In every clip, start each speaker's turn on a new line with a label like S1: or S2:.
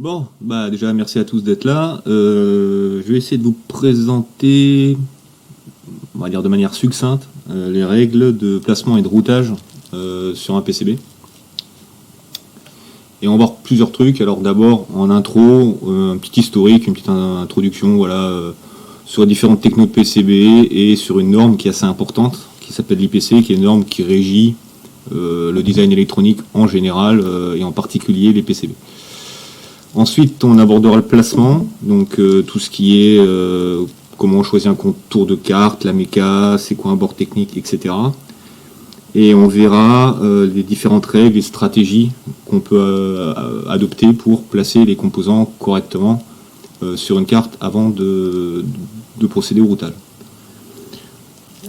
S1: Bon, bah déjà merci à tous d'être là. Je vais essayer de vous présenter, on va dire de manière succincte, les règles de placement et de routage sur un PCB. Et on va voir plusieurs trucs. Alors d'abord en intro, un petit historique, une petite introduction, voilà, sur les différentes technos de PCB et sur une norme qui est assez importante, qui s'appelle l'IPC, qui est une norme qui régit le design électronique en général et en particulier les PCB. Ensuite, on abordera le placement, donc tout ce qui est comment on choisit un contour de carte, la méca, c'est quoi un bord technique, etc. Et on verra les différentes règles et stratégies qu'on peut adopter pour placer les composants correctement sur une carte avant de procéder au routage.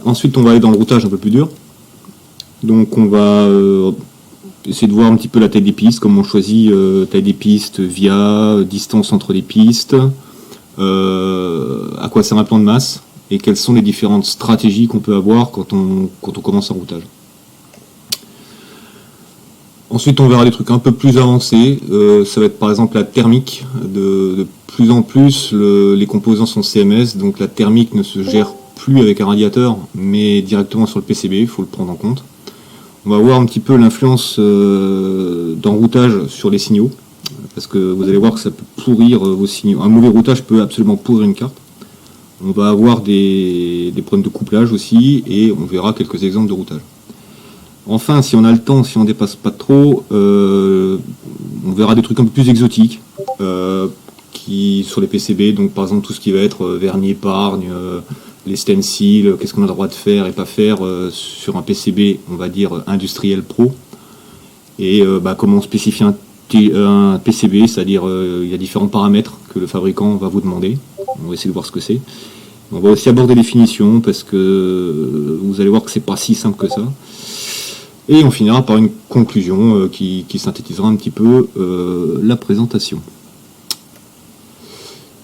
S1: Ensuite, on va aller dans le routage un peu plus dur. Donc on va essayer de voir un petit peu la taille des pistes, comment on choisit taille des pistes via distance entre les pistes, à quoi sert un plan de masse, et quelles sont les différentes stratégies qu'on peut avoir quand on commence un routage. Ensuite, on verra des trucs un peu plus avancés, ça va être par exemple la thermique. De plus en plus, les composants sont CMS, donc la thermique ne se gère plus avec un radiateur, mais directement sur le PCB, il faut le prendre en compte. On va voir un petit peu l'influence d'enroutage sur les signaux, parce que vous allez voir que ça peut pourrir vos signaux. Un mauvais routage peut absolument pourrir une carte. On va avoir des problèmes de couplage aussi, et on verra quelques exemples de routage. Enfin, si on a le temps, si on dépasse pas trop, on verra des trucs un peu plus exotiques qui sur les PCB, donc par exemple tout ce qui va être vernis épargne, les stencils, qu'est-ce qu'on a le droit de faire et pas faire sur un PCB, on va dire industriel pro, et comment on spécifie un PCB, c'est-à-dire il y a différents paramètres que le fabricant va vous demander. On va essayer de voir ce que c'est. On va aussi aborder les finitions, parce que vous allez voir que c'est pas si simple que ça. Et on finira par une conclusion qui synthétisera un petit peu la présentation.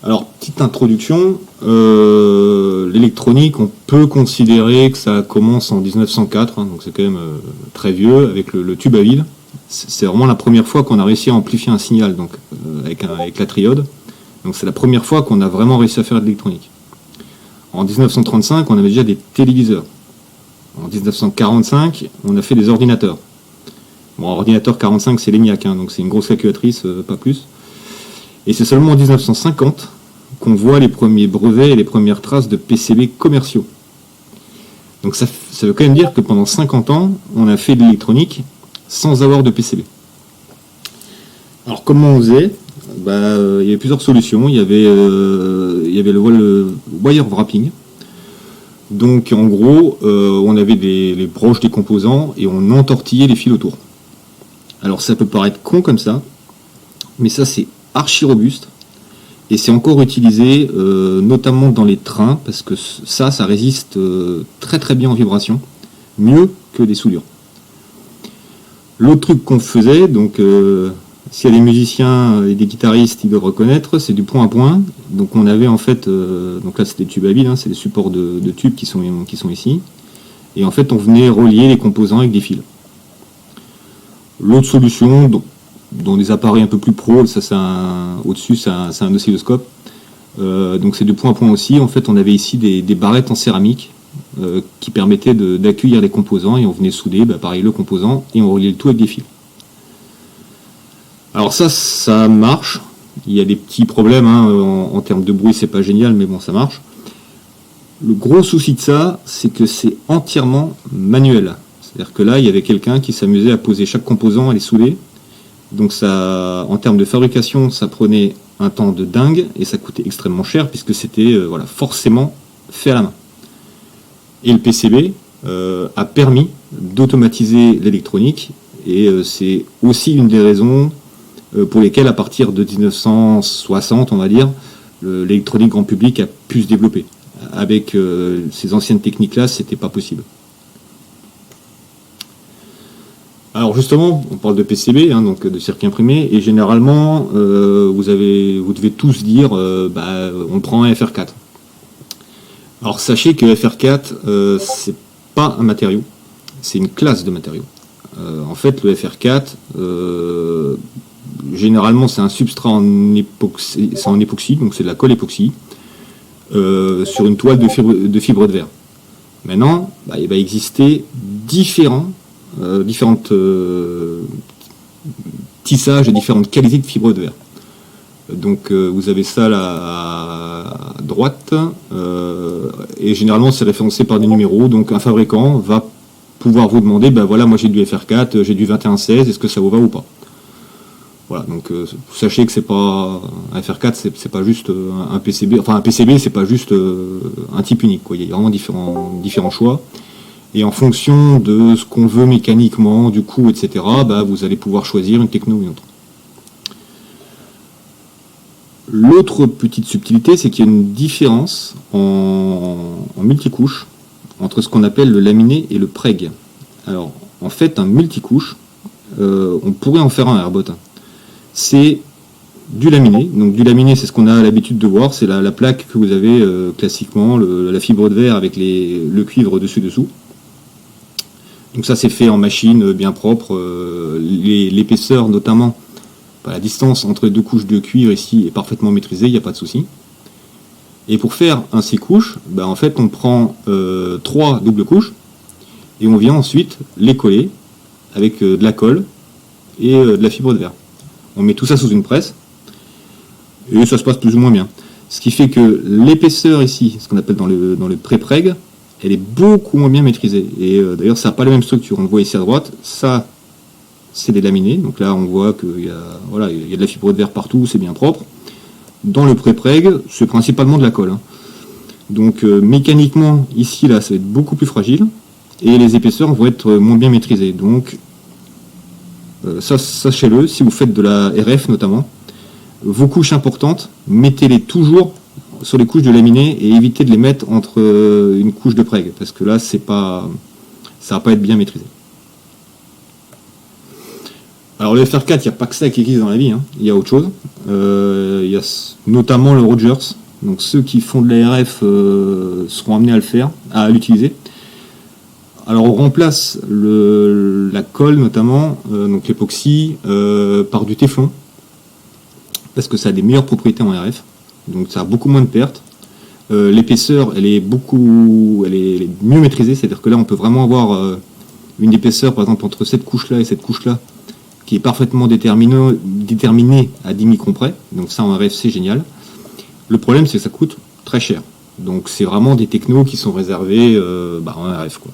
S1: Alors, petite introduction, l'électronique, on peut considérer que ça commence en 1904, donc c'est quand même très vieux, avec le tube à vide. C'est vraiment la première fois qu'on a réussi à amplifier un signal, donc avec la triode. Donc c'est la première fois qu'on a vraiment réussi à faire de l'électronique. En 1935, on avait déjà des téléviseurs. En 1945, on a fait des ordinateurs. Bon, ordinateur 45, c'est l'ENIAC, donc c'est une grosse calculatrice, pas plus. Et c'est seulement en 1950 qu'on voit les premiers brevets et les premières traces de PCB commerciaux. Donc ça veut quand même dire que pendant 50 ans, on a fait de l'électronique sans avoir de PCB. Alors comment on faisait ? Il y avait plusieurs solutions. Il y avait le wire wrapping. Donc en gros, on avait les broches des composants et on entortillait les fils autour. Alors ça peut paraître con comme ça, mais ça c'est archi robuste et c'est encore utilisé notamment dans les trains, parce que ça résiste très très bien en vibration, mieux que des soudures. L'autre truc qu'on faisait, donc s'il y a des musiciens et des guitaristes, ils doivent reconnaître, c'est du point à point. Donc on avait en fait, donc là c'est des tubes à vide, c'est des supports de tubes qui sont ici, et en fait on venait relier les composants avec des fils. L'autre solution, dans des appareils un peu plus pro, ça au-dessus c'est un oscilloscope, donc c'est du point à point aussi. En fait on avait ici des barrettes en céramique qui permettaient d'accueillir les composants, et on venait souder pareil le composant et on reliait le tout avec des fils. Alors ça marche. Il y a des petits problèmes en termes de bruit, c'est pas génial, mais bon, ça marche. Le gros souci de ça, c'est que c'est entièrement manuel. C'est-à-dire que là, il y avait quelqu'un qui s'amusait à poser chaque composant, à les souder. Donc ça, en termes de fabrication, ça prenait un temps de dingue et ça coûtait extrêmement cher, puisque c'était forcément fait à la main. Et le PCB a permis d'automatiser l'électronique, et c'est aussi une des raisons pour lesquelles, à partir de 1960, on va dire, l'électronique grand public a pu se développer. Avec ces anciennes techniques-là, c'était pas possible. Alors justement, on parle de PCB, donc de circuit imprimé, et généralement, vous devez tous dire, on prend un FR4. Alors sachez que FR4, c'est pas un matériau, c'est une classe de matériaux. En fait, le FR4, généralement c'est un substrat en époxy, donc c'est de la colle époxy, sur une toile de fibre de verre. Maintenant, il va exister différentes tissages et différentes qualités de fibre de verre. Donc vous avez ça là à droite, et généralement c'est référencé par des numéros, donc un fabricant va pouvoir vous demander, voilà, moi j'ai du FR4, j'ai du 2116, est-ce que ça vous va ou pas? Voilà, donc sachez que c'est pas un FR4, c'est pas juste un PCB, enfin un PCB c'est pas juste un type unique, quoi. Il y a vraiment différents choix, et en fonction de ce qu'on veut mécaniquement, du coût, etc., vous allez pouvoir choisir une techno ou une autre. L'autre petite subtilité, c'est qu'il y a une différence en multicouche entre ce qu'on appelle le laminé et le preg. Alors, en fait, un multicouche, on pourrait en faire un airbot. C'est du laminé. Donc, du laminé, c'est ce qu'on a l'habitude de voir. C'est la plaque que vous avez classiquement, la fibre de verre avec le cuivre dessus-dessous. Donc, ça, c'est fait en machine bien propre. L'épaisseur, notamment, la distance entre les deux couches de cuivre ici est parfaitement maîtrisée, il n'y a pas de souci. Et pour faire un 6 couches, en fait on prend 3 doubles couches et on vient ensuite les coller avec de la colle et de la fibre de verre. On met tout ça sous une presse et ça se passe plus ou moins bien. Ce qui fait que l'épaisseur ici, ce qu'on appelle dans le pré-preg, elle est beaucoup moins bien maîtrisée. Et d'ailleurs ça n'a pas la même structure. On le voit ici à droite, ça c'est des laminés, donc là on voit qu'il y a de la fibre de verre partout, c'est bien propre. Dans le pré-preg, c'est principalement de la colle. Donc mécaniquement, ici là, ça va être beaucoup plus fragile, et les épaisseurs vont être moins bien maîtrisées. Donc ça, sachez-le, si vous faites de la RF notamment, vos couches importantes, mettez-les toujours sur les couches de laminé et évitez de les mettre entre une couche de preg, parce que là, ça va pas être bien maîtrisé. Alors le FR4, il n'y a pas que ça qui existe dans la vie, il y a autre chose. Il y a notamment le Rogers. Donc ceux qui font de la RF seront amenés à l'utiliser. Alors on remplace la colle notamment, donc l'époxy, par du téflon, parce que ça a des meilleures propriétés en RF. Donc ça a beaucoup moins de pertes. L'épaisseur, elle est mieux maîtrisée, c'est-à-dire que là on peut vraiment avoir une épaisseur, par exemple entre cette couche-là et cette couche-là, qui est parfaitement déterminé à 10 microns près. Donc ça en RF c'est génial. Le problème c'est que ça coûte très cher. Donc c'est vraiment des technos qui sont réservés en RF, quoi.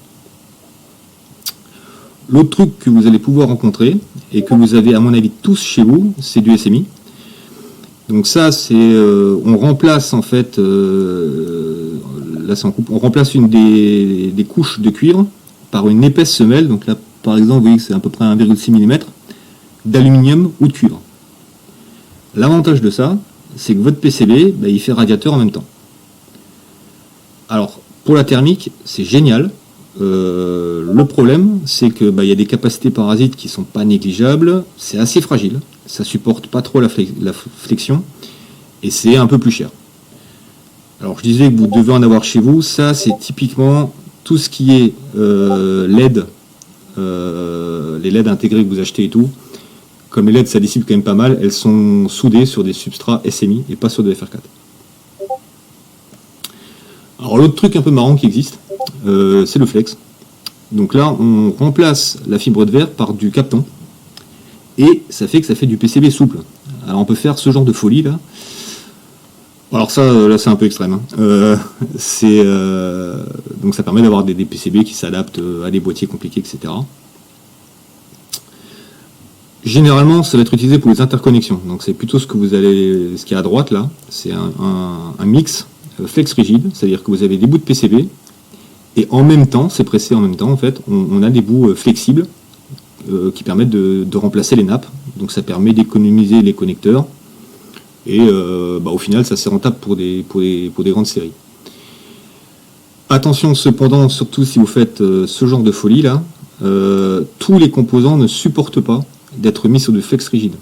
S1: L'autre truc que vous allez pouvoir rencontrer, et que vous avez à mon avis tous chez vous, c'est du SMI. Donc ça c'est... on remplace en fait... là c'est en coupe. On remplace une des couches de cuivre par une épaisse semelle. Donc là par exemple vous voyez que c'est à peu près 1,6 mm d'aluminium ou de cuivre. L'avantage de ça, c'est que votre PCB, il fait radiateur en même temps. Alors, pour la thermique, c'est génial. Le problème, c'est que y a des capacités parasites qui sont pas négligeables, c'est assez fragile, ça supporte pas trop la flexion, et c'est un peu plus cher. Alors, je disais que vous devez en avoir chez vous, ça c'est typiquement tout ce qui est LED, les LED intégrés que vous achetez et tout. Comme les LED ça dissipe quand même pas mal, elles sont soudées sur des substrats SMI et pas sur des FR4. Alors l'autre truc un peu marrant qui existe, c'est le flex. Donc là on remplace la fibre de verre par du Kapton et ça fait du PCB souple. Alors on peut faire ce genre de folie là. Alors ça là c'est un peu extrême. Donc ça permet d'avoir des PCB qui s'adaptent à des boîtiers compliqués, etc. Généralement, ça va être utilisé pour les interconnexions. Donc c'est plutôt ce qu'il y a à droite là. C'est un mix flex rigide, c'est-à-dire que vous avez des bouts de PCB et en même temps, c'est pressé en même temps en fait, on a des bouts flexibles qui permettent de remplacer les nappes. Donc ça permet d'économiser les connecteurs et au final, ça c'est rentable pour des grandes séries. Attention cependant, surtout si vous faites ce genre de folie là, tous les composants ne supportent pas d'être mis sur du flex rigide.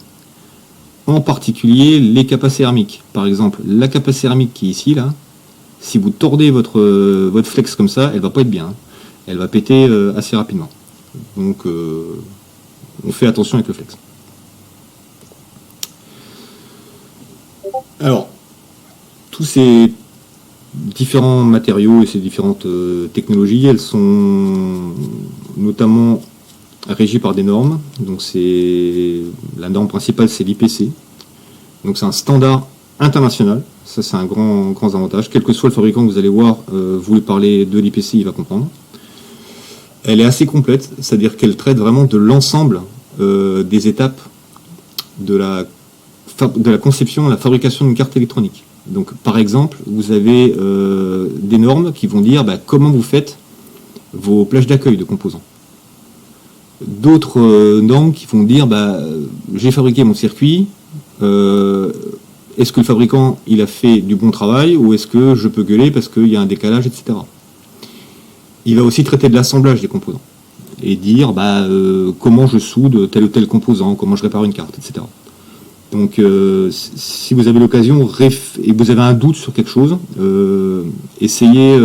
S1: En particulier les capas céramiques. Par exemple, la capa céramique qui est ici, là, si vous tordez votre flex comme ça, elle va pas être bien. Elle va péter assez rapidement. Donc on fait attention avec le flex. Alors, tous ces différents matériaux et ces différentes technologies, elles sont notamment régies par des normes. Donc la norme principale, c'est l'IPC. Donc c'est un standard international. Ça, c'est un grand avantage. Quel que soit le fabricant que vous allez voir, vous lui parlez de l'IPC, il va comprendre. Elle est assez complète, c'est-à-dire qu'elle traite vraiment de l'ensemble des étapes de la conception et la fabrication d'une carte électronique. Donc, par exemple, vous avez des normes qui vont dire comment vous faites vos plages d'accueil de composants. D'autres normes qui vont dire j'ai fabriqué mon circuit, est-ce que le fabricant il a fait du bon travail ou est-ce que je peux gueuler parce qu'il y a un décalage, etc. Il va aussi traiter de l'assemblage des composants et dire comment je soude tel ou tel composant, comment je répare une carte, etc. Donc si vous avez l'occasion et vous avez un doute sur quelque chose, essayez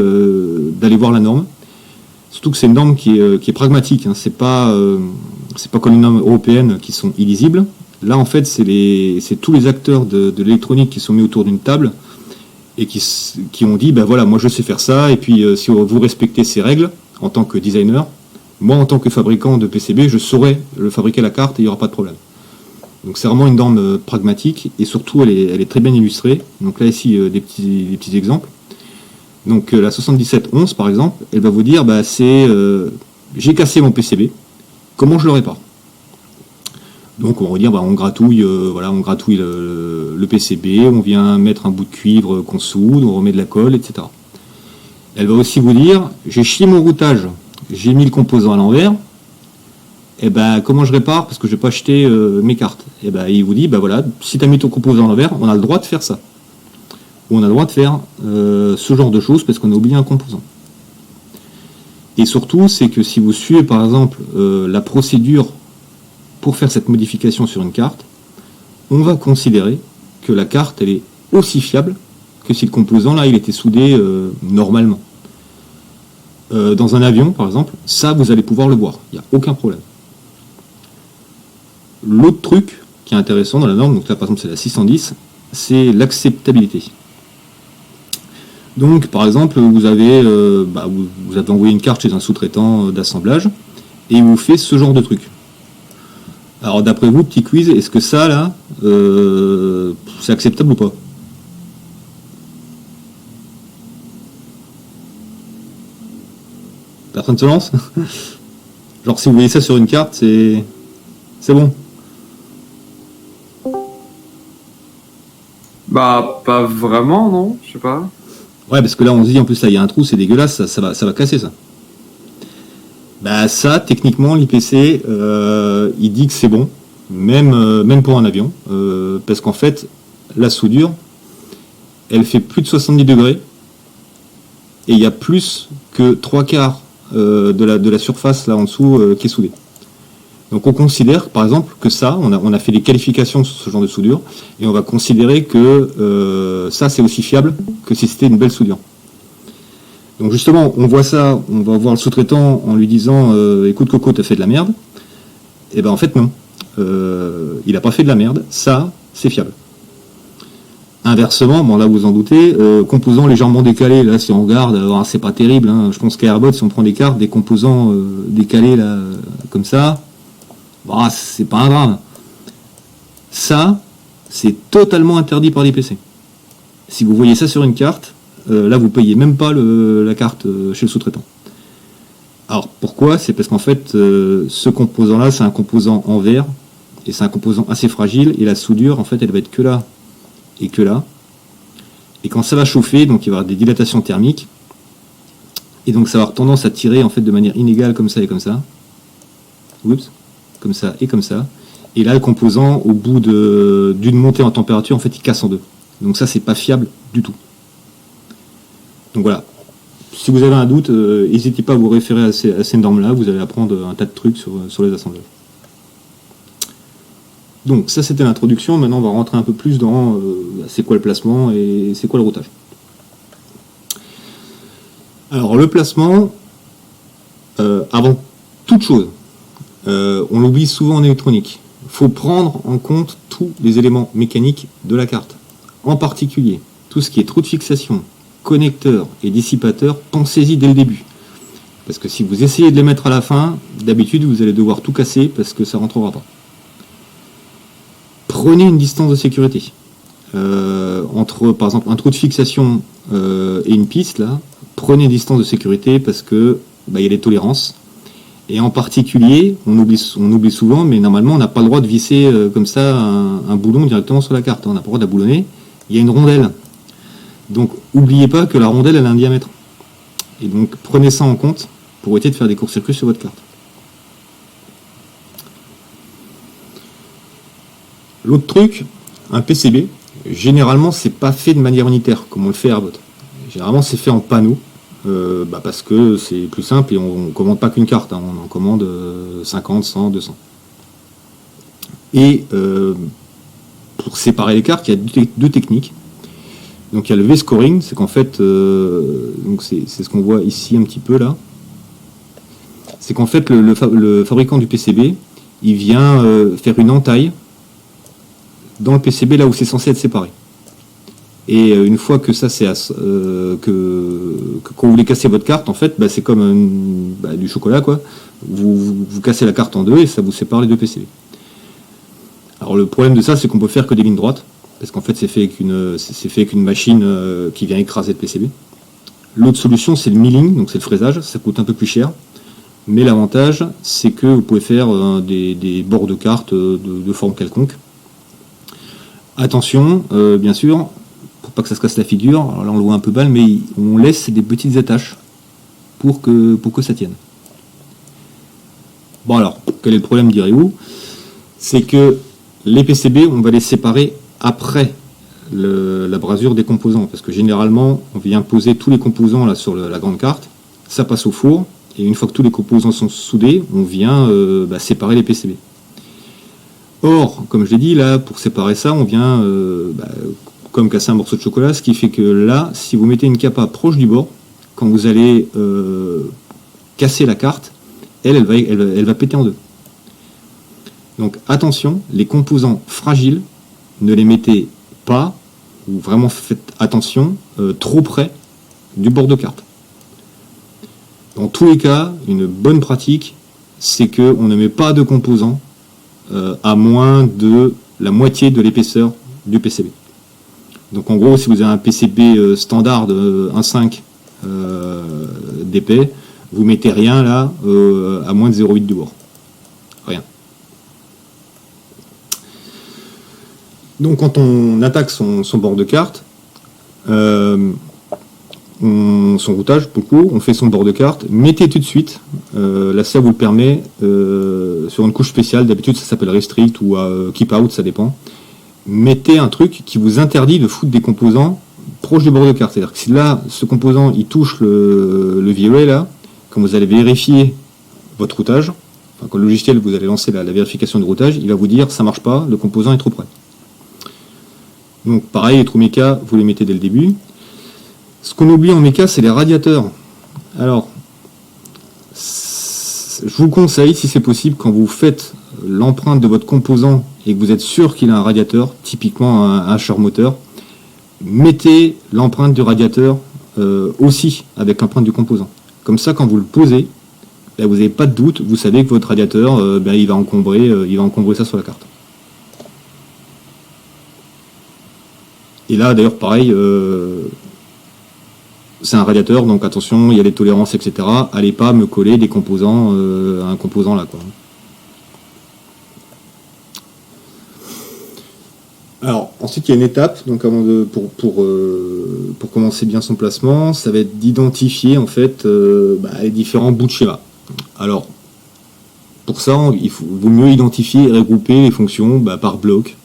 S1: d'aller voir la norme. Surtout que c'est une norme qui est pragmatique, hein. C'est pas comme les normes européennes qui sont illisibles. Là en fait c'est tous les acteurs de l'électronique qui sont mis autour d'une table et qui ont dit voilà, moi je sais faire ça, et puis si vous respectez ces règles en tant que designer, moi en tant que fabricant de PCB, je saurai le fabriquer la carte et il n'y aura pas de problème. Donc c'est vraiment une norme pragmatique et surtout elle est très bien illustrée. Donc là ici des petits exemples. Donc la 7711 par exemple, elle va vous dire j'ai cassé mon PCB, comment je le répare? Donc on va dire on gratouille le PCB, on vient mettre un bout de cuivre qu'on soude, on remet de la colle, etc. Elle va aussi vous dire j'ai chié mon routage, j'ai mis le composant à l'envers. Comment je répare parce que je n'ai pas acheté mes cartes? Il vous dit si tu as mis ton composant à l'envers, on a le droit de faire ça. Ou on a le droit de faire ce genre de choses parce qu'on a oublié un composant. Et surtout, c'est que si vous suivez par exemple la procédure pour faire cette modification sur une carte, on va considérer que la carte elle est aussi fiable que si le composant là il était soudé normalement. Dans un avion par exemple, ça vous allez pouvoir le voir, il n'y a aucun problème. L'autre truc qui est intéressant dans la norme, donc là par exemple c'est la 610, c'est l'acceptabilité. Donc par exemple vous avez envoyé une carte chez un sous-traitant d'assemblage et il vous fait ce genre de truc. Alors d'après vous, petit quiz, est-ce que ça là c'est acceptable ou pas? Personne ne se lance? Genre si vous voyez ça sur une carte, c'est bon.
S2: Pas vraiment, non? Je sais pas.
S1: Ouais, parce que là on se dit en plus là il y a un trou, c'est dégueulasse, ça va casser ça. Ça, techniquement, l'IPC, il dit que c'est bon, même pour un avion, parce qu'en fait, la soudure, elle fait plus de 70 degrés, et il y a plus que 3/4 de la surface là en dessous qui est soudée. Donc on considère, par exemple, que ça, on a fait des qualifications sur ce genre de soudure, et on va considérer que ça, c'est aussi fiable que si c'était une belle soudure. Donc justement, on voit ça, on va voir le sous-traitant en lui disant écoute Coco, t'as fait de la merde. Et en fait non. Il n'a pas fait de la merde, ça, c'est fiable. Inversement, là vous en doutez, composants légèrement décalés, là si on regarde, c'est pas terrible, hein. Je pense qu'à Airbot, si on prend des cartes, des composants décalés là, comme ça, c'est pas un drame. Ça, c'est totalement interdit par l'IPC. Si vous voyez ça sur une carte, là vous payez même pas la carte chez le sous-traitant. Alors pourquoi? C'est parce qu'en fait ce composant là c'est un composant en verre et c'est un composant assez fragile et la soudure en fait elle va être que là et que là, et quand ça va chauffer donc il va y avoir des dilatations thermiques et donc ça va avoir tendance à tirer en fait de manière inégale comme ça et comme ça. Oups, comme ça et comme ça, et là le composant au bout d'une montée en température en fait il casse en deux. Donc ça c'est pas fiable du tout. Donc voilà, si vous avez un doute, n'hésitez pas à vous référer à ces normes-là, vous allez apprendre un tas de trucs sur les assemblages. Donc ça c'était l'introduction, maintenant on va rentrer un peu plus dans c'est quoi le placement et c'est quoi le routage. Alors le placement, avant toute chose, on l'oublie souvent en électronique, il faut prendre en compte tous les éléments mécaniques de la carte. en particulier, tout ce qui est trou de fixation, connecteur et dissipateur, pensez-y dès le début. Parce que si vous essayez de les mettre à la fin, d'habitude vous allez devoir tout casser parce que ça ne rentrera pas. Prenez une distance de sécurité. Entre par exemple un trou de fixation et une piste, là, prenez une distance de sécurité parce que y a des tolérances. Et en particulier, on oublie souvent, mais normalement on n'a pas le droit de visser comme ça un boulon directement sur la carte. On n'a pas le droit de la boulonner. Il y a une rondelle. Donc n'oubliez pas que la rondelle elle a un diamètre. Et donc prenez ça en compte pour éviter de faire des courts-circuits sur votre carte. L'autre truc, un PCB, généralement c'est pas fait de manière unitaire comme on le fait à Airbot. Généralement c'est fait en panneaux parce que c'est plus simple et on ne commande pas qu'une carte, hein, on en commande 50, 100, 200. Et pour séparer les cartes, il y a deux techniques. Donc il y a le V-scoring, c'est qu'en fait, donc c'est ce qu'on voit ici un petit peu là. C'est qu'en fait le fabricant du PCB, il vient faire une entaille dans le PCB là où c'est censé être séparé. Et une fois que ça c'est quand vous voulez casser votre carte, en fait, c'est comme du chocolat quoi. Vous cassez la carte en deux et ça vous sépare les deux PCB. Alors le problème de ça, c'est qu'on peut faire que des lignes droites, parce qu'en fait c'est fait avec une machine qui vient écraser le PCB. L'autre solution c'est le milling, donc c'est le fraisage, ça coûte un peu plus cher. Mais l'avantage c'est que vous pouvez faire des bords de cartes de forme quelconque. Attention, bien sûr, pour pas que ça se casse la figure, alors là on le voit un peu mal, mais on laisse des petites attaches pour que ça tienne. Bon alors, quel est le problème direz-vous? C'est que les PCB, on va les séparer après la brasure des composants, parce que généralement, on vient poser tous les composants là sur la grande carte, ça passe au four, et une fois que tous les composants sont soudés, on vient séparer les PCB. Or, comme je l'ai dit, là, pour séparer ça, on vient comme casser un morceau de chocolat, ce qui fait que là, si vous mettez une capa proche du bord, quand vous allez casser la carte, elle va péter en deux. Donc attention, les composants fragiles, ne les mettez pas, ou vraiment faites attention, trop près du bord de carte. Dans tous les cas, une bonne pratique, c'est qu'on ne met pas de composants à moins de la moitié de l'épaisseur du PCB. Donc en gros, si vous avez un PCB standard de 1,5 d'épais, vous mettez rien là à moins de 0,8 du bord. Rien. Donc quand on attaque son bord de carte, son routage, beaucoup, on fait son bord de carte, mettez tout de suite, là ça vous le permet, sur une couche spéciale, d'habitude ça s'appelle Restrict ou Keep Out, ça dépend. Mettez un truc qui vous interdit de foutre des composants proches du bord de carte. C'est-à-dire que si là, ce composant, il touche le viewer là, quand vous allez vérifier votre routage, quand le logiciel, vous allez lancer la vérification de routage, il va vous dire ça marche pas, le composant est trop près. Donc pareil, les trous méca, vous les mettez dès le début. Ce qu'on oublie en méca, c'est les radiateurs. Alors, je vous conseille, si c'est possible, quand vous faites l'empreinte de votre composant et que vous êtes sûr qu'il a un radiateur, typiquement un hacheur moteur, mettez l'empreinte du radiateur aussi avec l'empreinte du composant. Comme ça, quand vous le posez, vous n'avez pas de doute, vous savez que votre radiateur, il va encombrer ça sur la carte. Et là, d'ailleurs, pareil, c'est un radiateur, donc attention, il y a des tolérances, etc. Allez pas me coller des composants à un composant là, quoi. Alors, ensuite, il y a une étape, donc pour commencer bien son placement, ça va être d'identifier, en fait, les différents bouts de schéma. Alors, pour ça, vaut mieux identifier et regrouper les fonctions par bloc.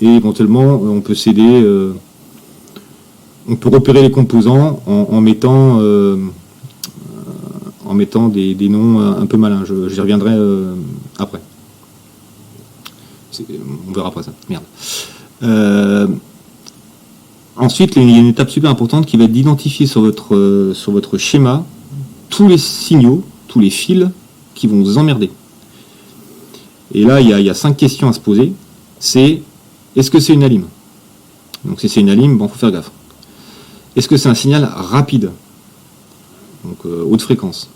S1: Et éventuellement, on peut on peut repérer les composants en mettant des noms un peu malins. J'y reviendrai après. On verra après ça. Merde. Ensuite, il y a une étape super importante qui va être d'identifier sur votre schéma tous les signaux, tous les fils qui vont vous emmerder. Et là, il y a 5 questions à se poser. C'est, est-ce que c'est une alim? Donc si c'est une alim, bon, faut faire gaffe. Est-ce que c'est un signal rapide, donc haute fréquence?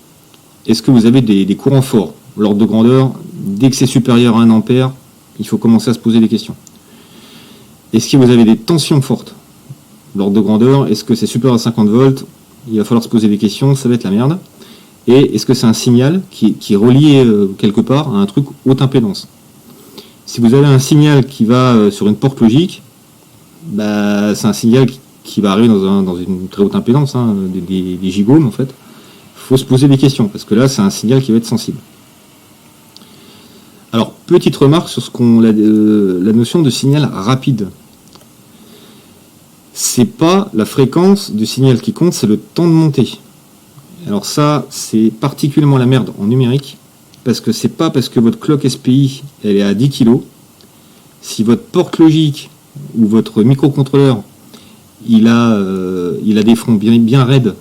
S1: Est-ce que vous avez des courants forts? L'ordre de grandeur, dès que c'est supérieur à 1 ampère, il faut commencer à se poser des questions. Est-ce que vous avez des tensions fortes? L'ordre de grandeur, est-ce que c'est supérieur à 50 volts? Il va falloir se poser des questions, ça va être la merde. Et est-ce que c'est un signal qui est relié quelque part à un truc haute impédance? Si vous avez un signal qui va sur une porte logique, bah, c'est un signal qui va arriver dans une très haute impédance, hein, des gigomes en fait. Il faut se poser des questions, parce que là c'est un signal qui va être sensible. Alors, petite remarque sur la notion de signal rapide. C'est pas la fréquence du signal qui compte, c'est le temps de montée. Alors ça, c'est particulièrement la merde en numérique, parce que c'est pas parce que votre clock SPI elle est à 10 kg, si votre porte logique ou votre microcontrôleur il a des fronts bien raides,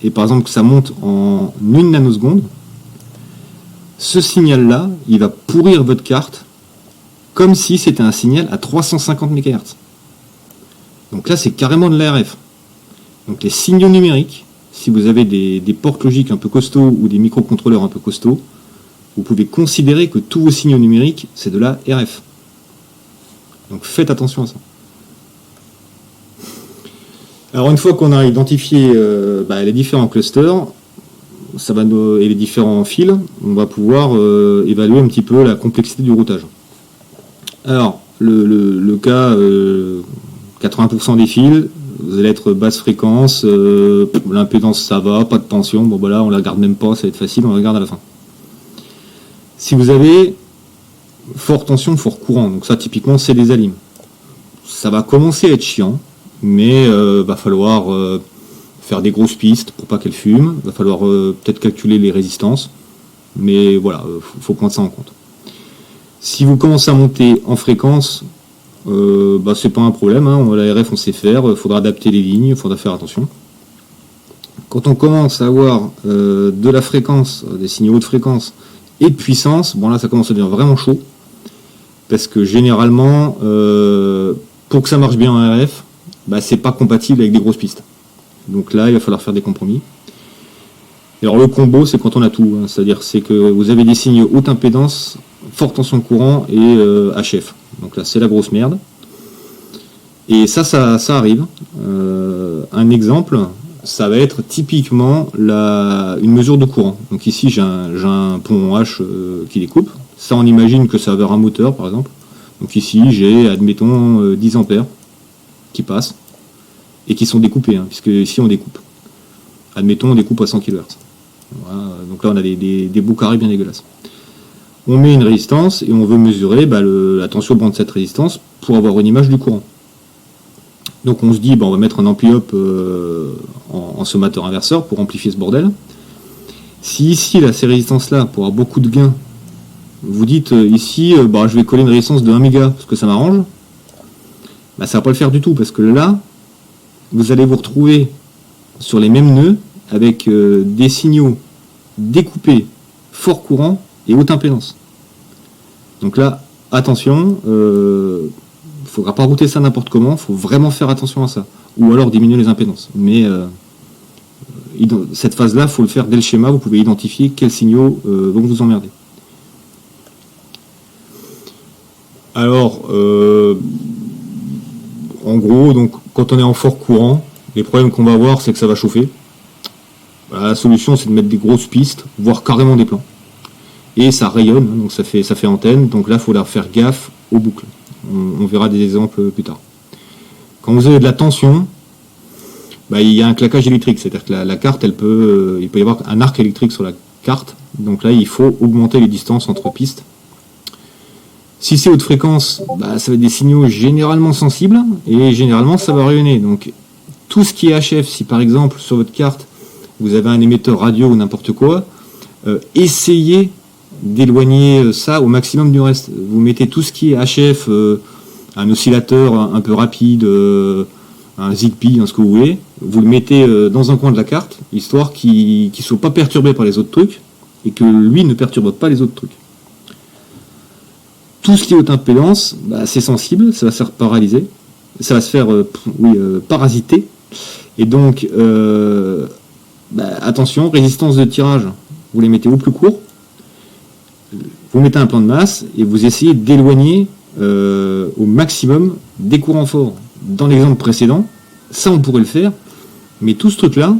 S1: et par exemple que ça monte en 1 nanoseconde, ce signal-là, il va pourrir votre carte comme si c'était un signal à 350 MHz. Donc là, c'est carrément de l'ARF. Donc les signaux numériques, si vous avez des portes logiques un peu costauds ou des microcontrôleurs un peu costauds, vous pouvez considérer que tous vos signaux numériques, c'est de la RF. Donc faites attention à ça. Alors une fois qu'on a identifié les différents clusters, et les différents fils, on va pouvoir évaluer un petit peu la complexité du routage. Alors, le cas, 80% des fils, vous allez être basse fréquence, l'impédance ça va, pas de tension, bon voilà, on la garde même pas, ça va être facile, on la garde à la fin. Si vous avez fort tension, fort courant, donc ça typiquement c'est des alims. Ça va commencer à être chiant, mais va falloir faire des grosses pistes pour pas qu'elles fument, va falloir peut-être calculer les résistances, mais voilà, faut prendre ça en compte. Si vous commencez à monter en fréquence, c'est pas un problème, hein, la RF on sait faire, il faudra adapter les lignes, il faudra faire attention. Quand on commence à avoir de la fréquence, des signaux haute fréquence et de puissance, bon là ça commence à devenir vraiment chaud, parce que généralement, pour que ça marche bien en RF, c'est pas compatible avec des grosses pistes. Donc là, il va falloir faire des compromis. Et alors le combo, c'est quand on a tout, hein, c'est-à-dire c'est que vous avez des signaux haute impédance, forte tension courant et HF. Donc là, c'est la grosse merde. Et ça arrive. Un exemple, ça va être typiquement une mesure de courant. Donc ici, j'ai un pont H qui découpe. Ça, on imagine que ça va vers un moteur, par exemple. Donc ici, j'ai, admettons, 10 ampères qui passent et qui sont découpés, hein, puisque ici, on découpe. Admettons, on découpe à 100 kHz. Voilà, donc là, on a des bouts carrés bien dégueulasses. On met une résistance et on veut mesurer la tension bande de cette résistance pour avoir une image du courant. Donc on se dit, on va mettre un ampli-up en sommateur inverseur pour amplifier ce bordel. Si ici, là, ces résistances-là, pour avoir beaucoup de gains, vous dites ici, je vais coller une résistance de 1 méga parce que ça m'arrange, ça va pas le faire du tout, parce que là, vous allez vous retrouver sur les mêmes nœuds avec des signaux découpés, fort courant et haute impédance. Donc là, attention, il ne faudra pas router ça n'importe comment, il faut vraiment faire attention à ça. Ou alors diminuer les impédances. Mais cette phase-là, il faut le faire dès le schéma, vous pouvez identifier quels signaux vont vous emmerder. Alors, en gros, donc, quand on est en fort courant, les problèmes qu'on va avoir, c'est que ça va chauffer. Voilà, la solution, c'est de mettre des grosses pistes, voire carrément des plans. Et ça rayonne, donc ça fait antenne, donc là, il faut faire gaffe aux boucles. On verra des exemples plus tard. Quand vous avez de la tension, il y a un claquage électrique, c'est-à-dire que la carte, il peut y avoir un arc électrique sur la carte, donc là, il faut augmenter les distances entre pistes. Si c'est haute fréquence, ça va être des signaux généralement sensibles, et généralement, ça va rayonner. Donc, tout ce qui est HF, si par exemple, sur votre carte, vous avez un émetteur radio ou n'importe quoi, essayez d'éloigner ça au maximum du reste. Vous mettez tout ce qui est HF, un oscillateur un peu rapide, un Zigbee, ce que vous voulez, vous le mettez dans un coin de la carte, histoire qu'il ne soit pas perturbé par les autres trucs, et que lui ne perturbe pas les autres trucs. Tout ce qui est haute impédance, c'est sensible, ça va se faire paralyser. ça va se faire parasiter. Et donc, attention, résistance de tirage, vous les mettez au plus court, vous mettez un plan de masse et vous essayez d'éloigner au maximum des courants forts. Dans l'exemple précédent, ça on pourrait le faire, mais tout ce truc-là,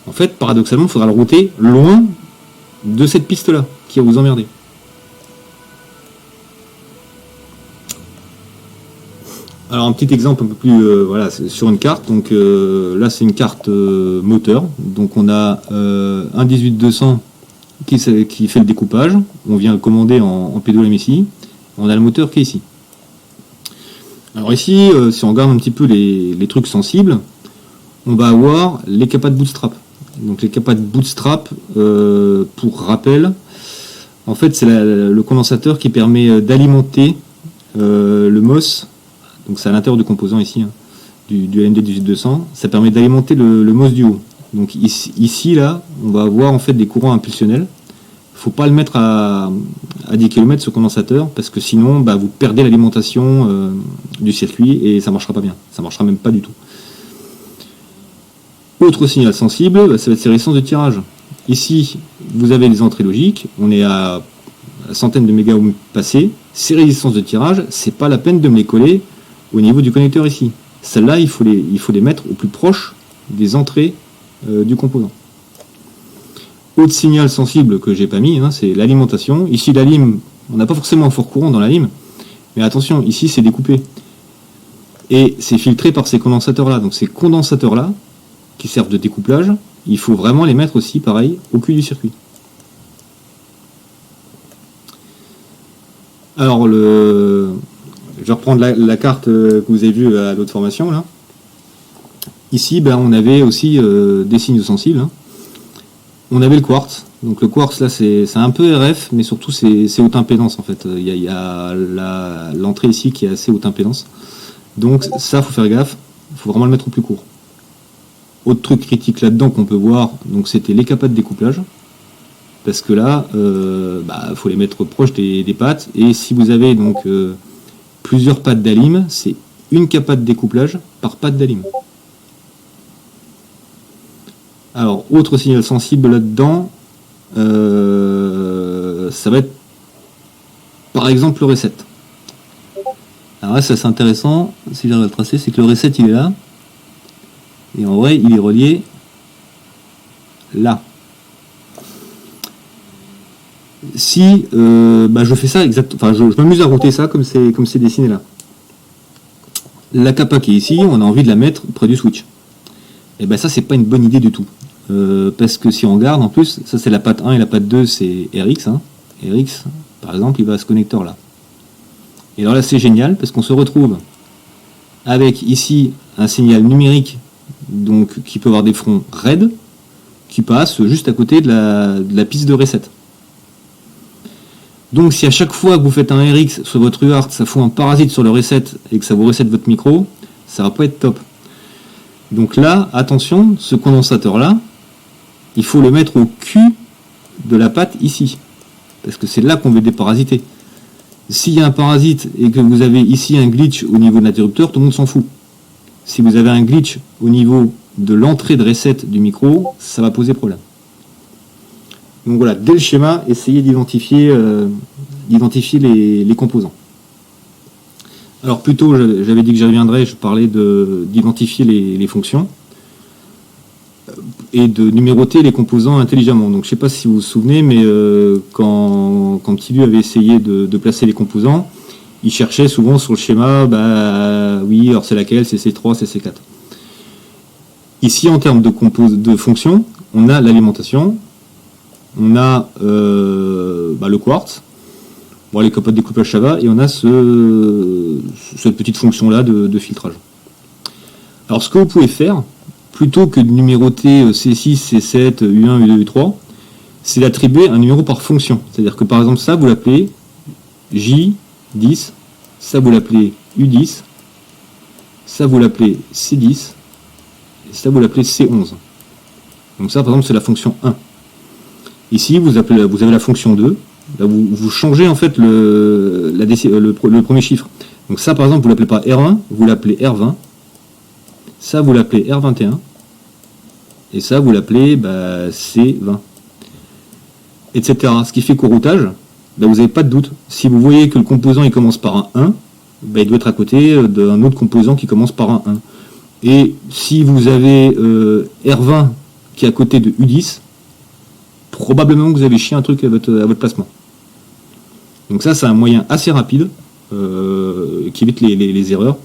S1: en fait, paradoxalement, il faudra le router loin de cette piste-là, qui va vous emmerder. Alors un petit exemple un peu plus c'est sur une carte. Donc là c'est une carte moteur. Donc on a un 18200 qui fait le découpage. On vient le commander en P2MSI. On a le moteur qui est ici. Alors ici, si on regarde un petit peu les trucs sensibles, on va avoir les capas de bootstrap. Donc les capas de bootstrap, pour rappel, en fait c'est le condensateur qui permet d'alimenter le MOS. Donc c'est à l'intérieur du composant ici, du AMD 18200, ça permet d'alimenter le MOS du haut. Donc ici là, on va avoir en fait des courants impulsionnels. Il ne faut pas le mettre à 10 km ce condensateur, parce que sinon vous perdez l'alimentation du circuit et ça ne marchera pas bien. Ça ne marchera même pas du tout. Autre signal sensible, ça va être ces résistances de tirage. Ici, vous avez les entrées logiques, on est à centaines de mégaohms passés. Ces résistances de tirage, c'est pas la peine de me les coller au niveau du connecteur ici. Celles-là, il faut les mettre au plus proche des entrées du composant. Autre signal sensible que j'ai pas mis, c'est l'alimentation. Ici, la lime, on n'a pas forcément un fort courant dans la lime, mais attention, ici c'est découpé. Et c'est filtré par ces condensateurs-là. Donc ces condensateurs-là, qui servent de découplage, il faut vraiment les mettre aussi, pareil, au cul du circuit. Alors, je vais reprendre la carte que vous avez vue à l'autre formation, là. Ici, on avait aussi des signaux sensibles. On avait le quartz. Donc le quartz, là, c'est un peu RF, mais surtout, c'est haute impédance, en fait. Il y a l'entrée ici qui est assez haute impédance. Donc ça, faut faire gaffe. Il faut vraiment le mettre au plus court. Autre truc critique là-dedans qu'on peut voir, donc c'était les capas de découplage. Parce que là, faut les mettre proche des pattes. Et si vous avez donc plusieurs pattes d'alim, c'est une capa de découplage par patte d'alim. Alors, autre signal sensible là-dedans, ça va être par exemple le reset. Alors là, ça c'est intéressant, si j'arrive à le tracer, c'est que le reset il est là. Et en vrai, il est relié là. Si je fais ça exactement, je m'amuse à router ça comme c'est dessiné là. La capa qui est ici, on a envie de la mettre près du switch. Et ça c'est pas une bonne idée du tout. Parce que si on regarde en plus, ça c'est la patte 1 et la patte 2 c'est RX. RX, par exemple, il va à ce connecteur là. Et alors là c'est génial parce qu'on se retrouve avec ici un signal numérique donc qui peut avoir des fronts raides qui passent juste à côté de la piste de reset. Donc si à chaque fois que vous faites un RX sur votre UART, ça fout un parasite sur le reset et que ça vous reset votre micro, ça va pas être top. Donc là, attention, ce condensateur là, il faut le mettre au cul de la patte ici. Parce que c'est là qu'on veut déparasiter. S'il y a un parasite et que vous avez ici un glitch au niveau de l'interrupteur, tout le monde s'en fout. Si vous avez un glitch au niveau de l'entrée de reset du micro, ça va poser problème. Donc voilà, dès le schéma, essayez d'identifier les composants. Alors plus tôt, j'avais dit que j'y reviendrais, je parlais d'identifier les fonctions et de numéroter les composants intelligemment. Donc je ne sais pas si vous vous souvenez, mais quand Tilu avait essayé de placer les composants, il cherchait souvent sur le schéma, oui, alors c'est laquelle, c'est C3, c'est C4. Ici, en termes de fonctions, on a l'alimentation, on a le quartz, les capas de découpage ça va, et on a cette petite fonction-là de filtrage. Alors ce que vous pouvez faire, plutôt que de numéroter C6, C7, U1, U2, U3, c'est d'attribuer un numéro par fonction. C'est-à-dire que par exemple ça, vous l'appelez J10, ça vous l'appelez U10, ça vous l'appelez C10, et ça vous l'appelez C11. Donc ça par exemple c'est la fonction 1. Ici vous avez la fonction 2, là vous changez en fait le premier chiffre. Donc ça, par exemple, vous l'appelez pas R1, vous l'appelez R20. Ça, vous l'appelez R21. Et ça, vous l'appelez C20. Etc. Ce qui fait qu'au routage, vous n'avez pas de doute. Si vous voyez que le composant il commence par un 1, il doit être à côté d'un autre composant qui commence par un 1. Et si vous avez R20 qui est à côté de U10, probablement que vous avez chié un truc à votre placement. Donc ça, c'est un moyen assez rapide qui évite les erreurs,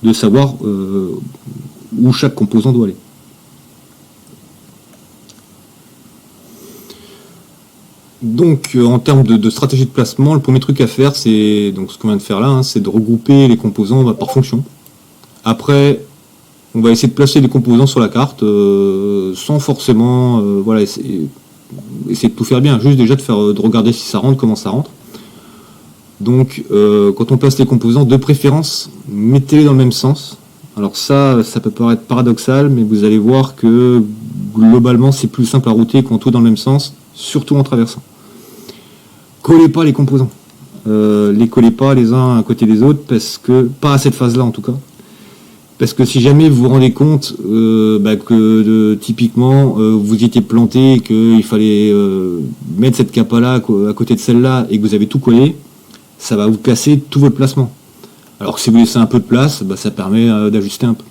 S1: de savoir où chaque composant doit aller. Donc en termes de stratégie de placement, le premier truc à faire, c'est donc ce qu'on vient de faire là, c'est de regrouper les composants par fonction. Après, on va essayer de placer les composants sur la carte sans forcément essayer de tout faire bien, juste déjà de regarder si ça rentre, comment ça rentre. Donc quand on place les composants, de préférence, mettez-les dans le même sens. Alors ça peut paraître paradoxal, mais vous allez voir que globalement c'est plus simple à router quand tout dans le même sens, surtout en traversant. Collez pas les composants. Les collez pas les uns à côté des autres, parce que, pas à cette phase-là en tout cas. Parce que si jamais vous vous rendez compte que typiquement vous y étiez planté et qu'il fallait mettre cette capa-là à côté de celle-là et que vous avez tout collé, ça va vous casser tout votre placement. Alors que si vous laissez un peu de place, ça permet d'ajuster un peu.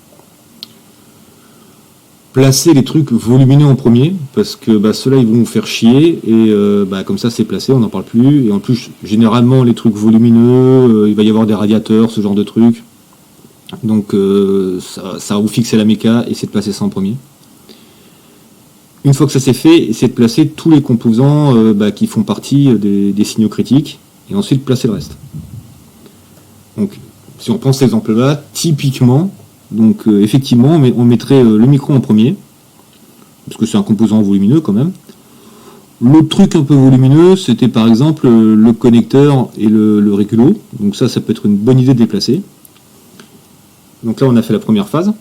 S1: Placez les trucs volumineux en premier, parce que ceux-là ils vont vous faire chier, et comme ça c'est placé, on n'en parle plus. Et en plus, généralement les trucs volumineux, il va y avoir des radiateurs, ce genre de trucs. Donc ça va vous fixer la méca, essayez de placer ça en premier. Une fois que ça c'est fait, essayez de placer tous les composants qui font partie des signaux critiques, et ensuite placer le reste. Donc si on prend cet exemple-là, typiquement, donc effectivement on mettrait le micro en premier, parce que c'est un composant volumineux quand même. L'autre truc un peu volumineux, c'était par exemple le connecteur et le réculo. Donc ça peut être une bonne idée de les placer. Donc là on a fait la première phase.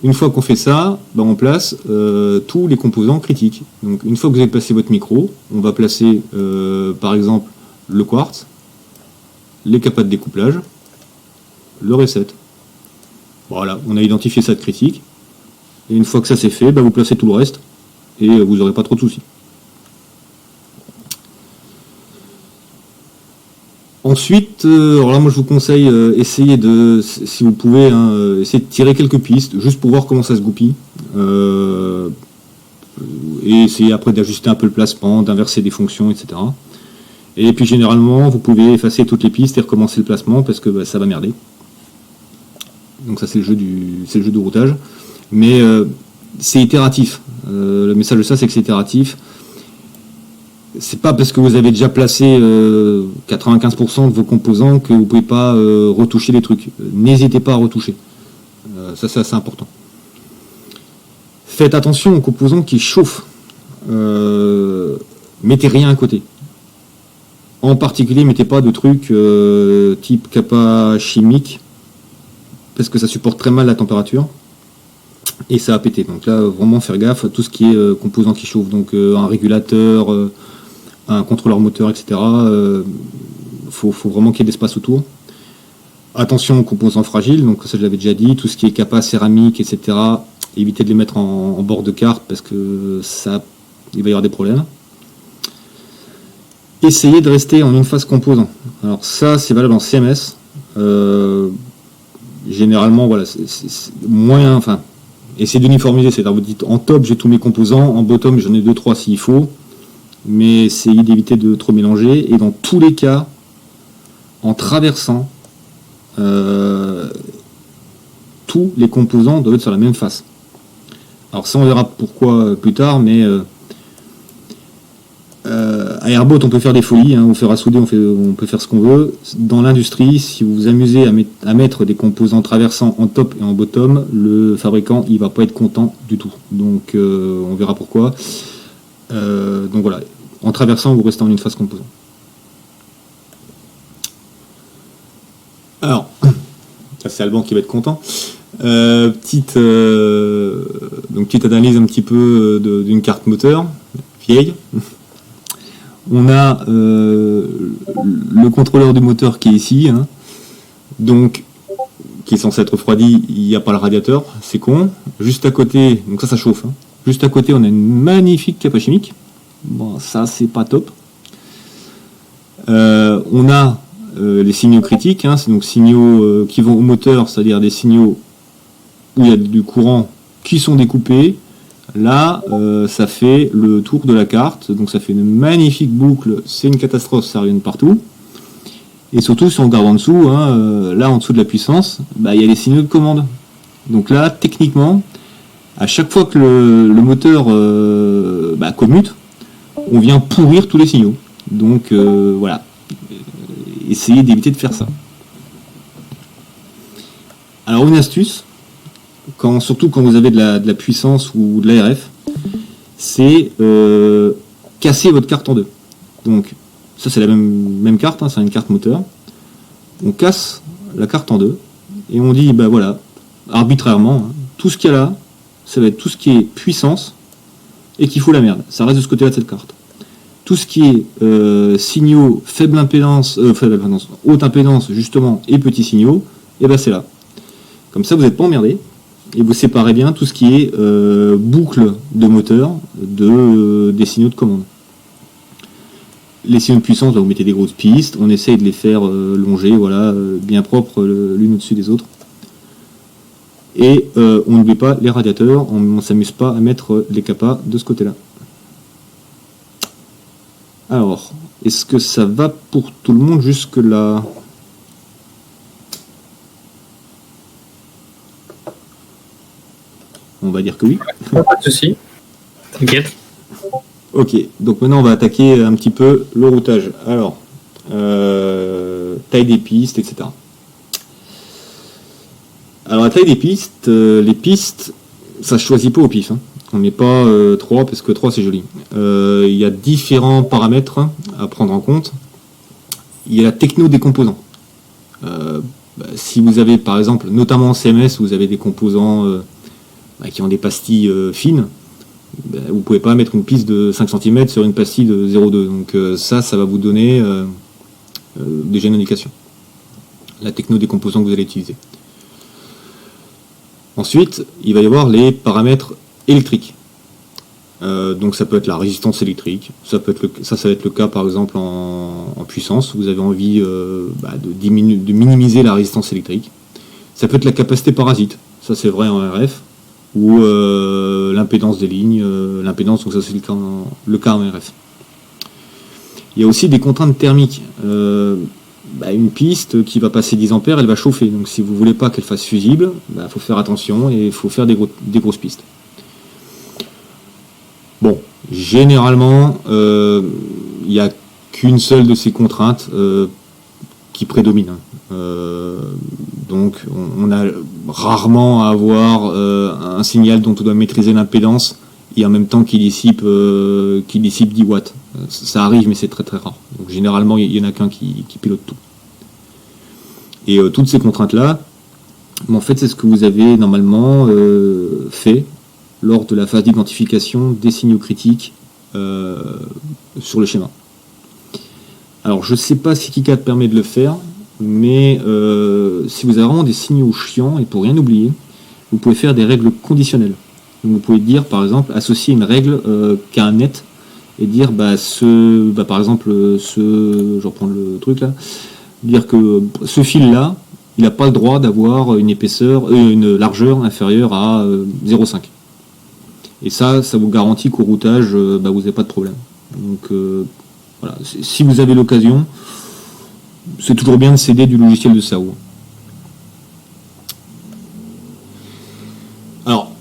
S1: Une fois qu'on fait ça, on place tous les composants critiques. Donc une fois que vous avez placé votre micro, on va placer par exemple le quartz, les capas de découplage, le reset. Voilà, on a identifié ça de critique. Et une fois que ça c'est fait, vous placez tout le reste et vous n'aurez pas trop de soucis. Ensuite, alors là moi je vous conseille, essayez de, si vous pouvez, essayer de tirer quelques pistes, juste pour voir comment ça se goupille. Et essayer après d'ajuster un peu le placement, d'inverser des fonctions, etc. Et puis généralement, vous pouvez effacer toutes les pistes et recommencer le placement parce que ça va merder. Donc ça c'est le jeu du routage. Mais c'est itératif. Le message de ça c'est que c'est itératif. C'est pas parce que vous avez déjà placé 95% de vos composants que vous ne pouvez pas retoucher les trucs. N'hésitez pas à retoucher. Ça c'est assez important. Faites attention aux composants qui chauffent. Mettez rien à côté. En particulier, mettez pas de trucs type capa chimique, parce que ça supporte très mal la température et ça va péter. Donc là, vraiment faire gaffe à tout ce qui est composants qui chauffent. Donc un régulateur, un contrôleur moteur, etc. Faut vraiment qu'il y ait d'espace autour. Attention aux composants fragiles, donc ça je l'avais déjà dit, tout ce qui est capa, céramique, etc. Évitez de les mettre en bord de carte parce que il va y avoir des problèmes. Essayez de rester en une phase composant. Alors ça c'est valable en CMS. Généralement voilà, c'est moyen, enfin essayez d'uniformiser, c'est-à-dire vous dites en top j'ai tous mes composants, en bottom j'en ai 2-3 s'il faut, mais essayez d'éviter de trop mélanger, et dans tous les cas, en traversant, tous les composants doivent être sur la même face. Alors ça on verra pourquoi plus tard, mais à Airbot on peut faire des folies, on fait rassouder, on peut faire ce qu'on veut. Dans l'industrie, si vous vous amusez à mettre des composants traversants en top et en bottom, le fabricant il va pas être content du tout. Donc on verra pourquoi. Donc voilà, en traversant vous restez en une phase composant. Alors, c'est Alban qui va être content. Petite analyse un petit peu d'une carte moteur vieille. On a le contrôleur du moteur qui est ici. Donc, qui est censé être refroidi, il n'y a pas le radiateur, c'est con. Juste à côté, donc ça chauffe. Hein. Juste à côté, on a une magnifique capa chimique. Bon, ça, c'est pas top. On a les signaux critiques, hein, c'est donc signaux qui vont au moteur, c'est-à-dire des signaux où il y a du courant qui sont découpés. Là, ça fait le tour de la carte, donc ça fait une magnifique boucle, c'est une catastrophe, ça revient de partout. Et surtout, si on regarde en dessous, hein, là en dessous de la puissance, il y a les signaux de commande. Donc là, techniquement, à chaque fois que le moteur commute, on vient pourrir tous les signaux. Donc voilà, essayez d'éviter de faire ça. Alors une astuce, surtout quand vous avez de la puissance ou de l'ARF, c'est casser votre carte en deux. Donc ça c'est la même carte, hein, c'est une carte moteur. On casse la carte en deux et on dit voilà, arbitrairement, hein, tout ce qu'il y a là, ça va être tout ce qui est puissance et qu'il faut la merde. Ça reste de ce côté-là de cette carte. Tout ce qui est signaux faible impédance, haute impédance justement et petits signaux, et c'est là. Comme ça vous n'êtes pas emmerdé et vous séparez bien tout ce qui est boucle de moteur des signaux de commande. Les signaux de puissance, vous mettez des grosses pistes, on essaye de les faire longer, voilà, bien propres l'une au-dessus des autres. Et on n'oublie pas les radiateurs, on ne s'amuse pas à mettre les capas de ce côté-là. Alors, est-ce que ça va pour tout le monde jusque là? On va dire que oui.
S3: Pas de souci. T'inquiète.
S1: Ok, donc maintenant on va attaquer un petit peu le routage. Alors, taille des pistes, etc. Alors la taille des pistes, les pistes, ça se choisit pas au pif. Hein. On met pas 3 parce que 3 c'est joli. Il y a différents paramètres à prendre en compte. Il y a la techno des composants. Si vous avez par exemple, notamment en CMS, vous avez des composants qui ont des pastilles fines, vous ne pouvez pas mettre une piste de 5 cm sur une pastille de 0,2. Donc ça va vous donner déjà une indication. La techno des composants que vous allez utiliser. Ensuite, il va y avoir les paramètres électriques. Donc ça peut être la résistance électrique, ça va être le cas par exemple en puissance, vous avez envie de minimiser la résistance électrique. Ça peut être la capacité parasite, ça c'est vrai en RF, ou l'impédance des lignes, l'impédance, donc ça c'est le cas en RF. Il y a aussi des contraintes thermiques. Une piste qui va passer 10 ampères, elle va chauffer. Donc si vous ne voulez pas qu'elle fasse fusible, faut faire attention et il faut faire des grosses pistes. Bon, généralement, il n'y a qu'une seule de ces contraintes qui prédomine. Donc on a rarement à avoir un signal dont on doit maîtriser l'impédance et en même temps qui dissipe 10 watts. Ça arrive, mais c'est très très rare. Donc généralement, il n'y en a qu'un qui pilote tout. Et toutes ces contraintes-là, en fait, c'est ce que vous avez normalement fait lors de la phase d'identification des signaux critiques sur le schéma. Alors, je ne sais pas si KiCad permet de le faire, mais si vous avez vraiment des signaux chiants, et pour rien oublier, vous pouvez faire des règles conditionnelles. Donc, vous pouvez dire, par exemple, associer une règle qu'à un net, et dire, par exemple, je reprends le truc là, dire que ce fil-là, il n'a pas le droit d'avoir une épaisseur, une largeur inférieure à 0,5. Et ça vous garantit qu'au routage, vous n'avez pas de problème. Donc voilà, si vous avez l'occasion, c'est toujours bien de s'aider du logiciel de SAO. Alors,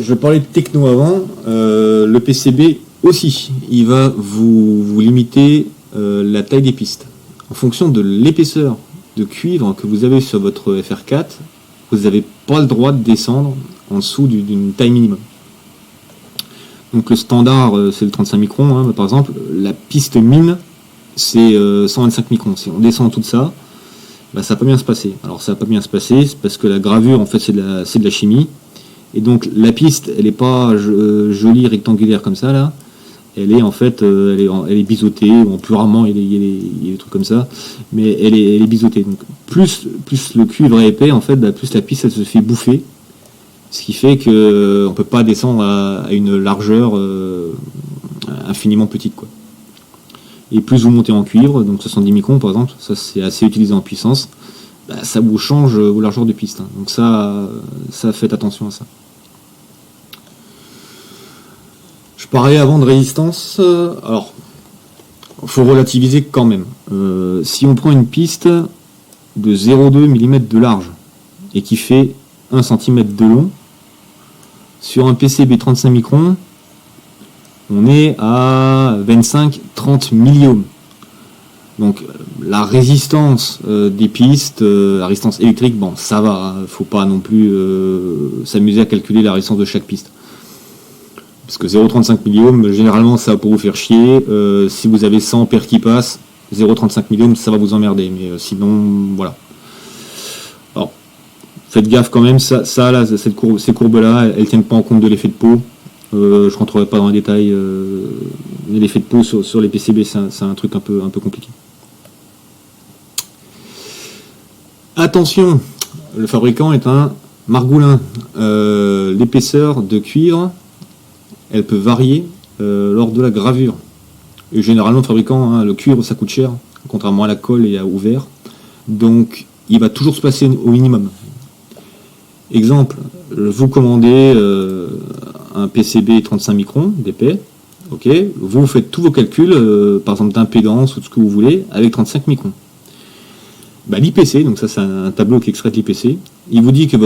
S1: je parlais de techno avant, le PCB aussi, il va vous limiter la taille des pistes. En fonction de l'épaisseur de cuivre que vous avez sur votre FR4, vous n'avez pas le droit de descendre en dessous d'une taille minimum. Donc le standard, c'est le 35 microns, hein, par exemple. La piste mine, c'est 125 microns. Si on descend en tout de ça, ça va pas bien se passer. Alors ça va pas bien se passer, c'est parce que la gravure, en fait, c'est de la chimie. Et donc la piste, elle n'est pas jolie, rectangulaire comme ça, là. elle est en fait, elle est biseautée, bon, plus rarement il y a des trucs comme ça, mais elle est biseautée. Donc plus le cuivre est épais, en fait, plus la piste elle se fait bouffer, ce qui fait que on peut pas descendre à une largeur infiniment petite, quoi. Et plus vous montez en cuivre, donc 70 microns par exemple, ça c'est assez utilisé en puissance, ça vous change vos largeurs de piste, hein. Donc ça faites attention à ça. Je parlais avant de résistance, alors faut relativiser quand même. Si on prend une piste de 0,2 mm de large et qui fait 1 cm de long, sur un PCB 35 microns, on est à 25-30 milliohms. Donc la résistance des pistes, la résistance électrique, bon ça va, hein, faut pas non plus s'amuser à calculer la résistance de chaque piste. Parce que 0,35 milliohms, généralement ça va pour vous faire chier. Si vous avez 100 paires qui passent, 0,35 milliohms, ça va vous emmerder. Mais sinon, voilà. Alors, faites gaffe quand même, ça là, ces courbes-là, elles tiennent pas en compte de l'effet de peau. Je rentrerai pas dans les détails. Mais l'effet de peau sur les PCB, c'est un truc un peu compliqué. Attention, le fabricant est un margoulin. L'épaisseur de cuivre, elle peut varier lors de la gravure. Et généralement, le fabricant, hein, le cuivre, ça coûte cher, contrairement à la colle et au verre. Donc, il va toujours se passer au minimum. Exemple, vous commandez un PCB 35 microns d'épais. Ok, vous faites tous vos calculs, par exemple d'impédance ou de ce que vous voulez, avec 35 microns. L'IPC, donc ça c'est un tableau qui extrait de l'IPC, il vous dit que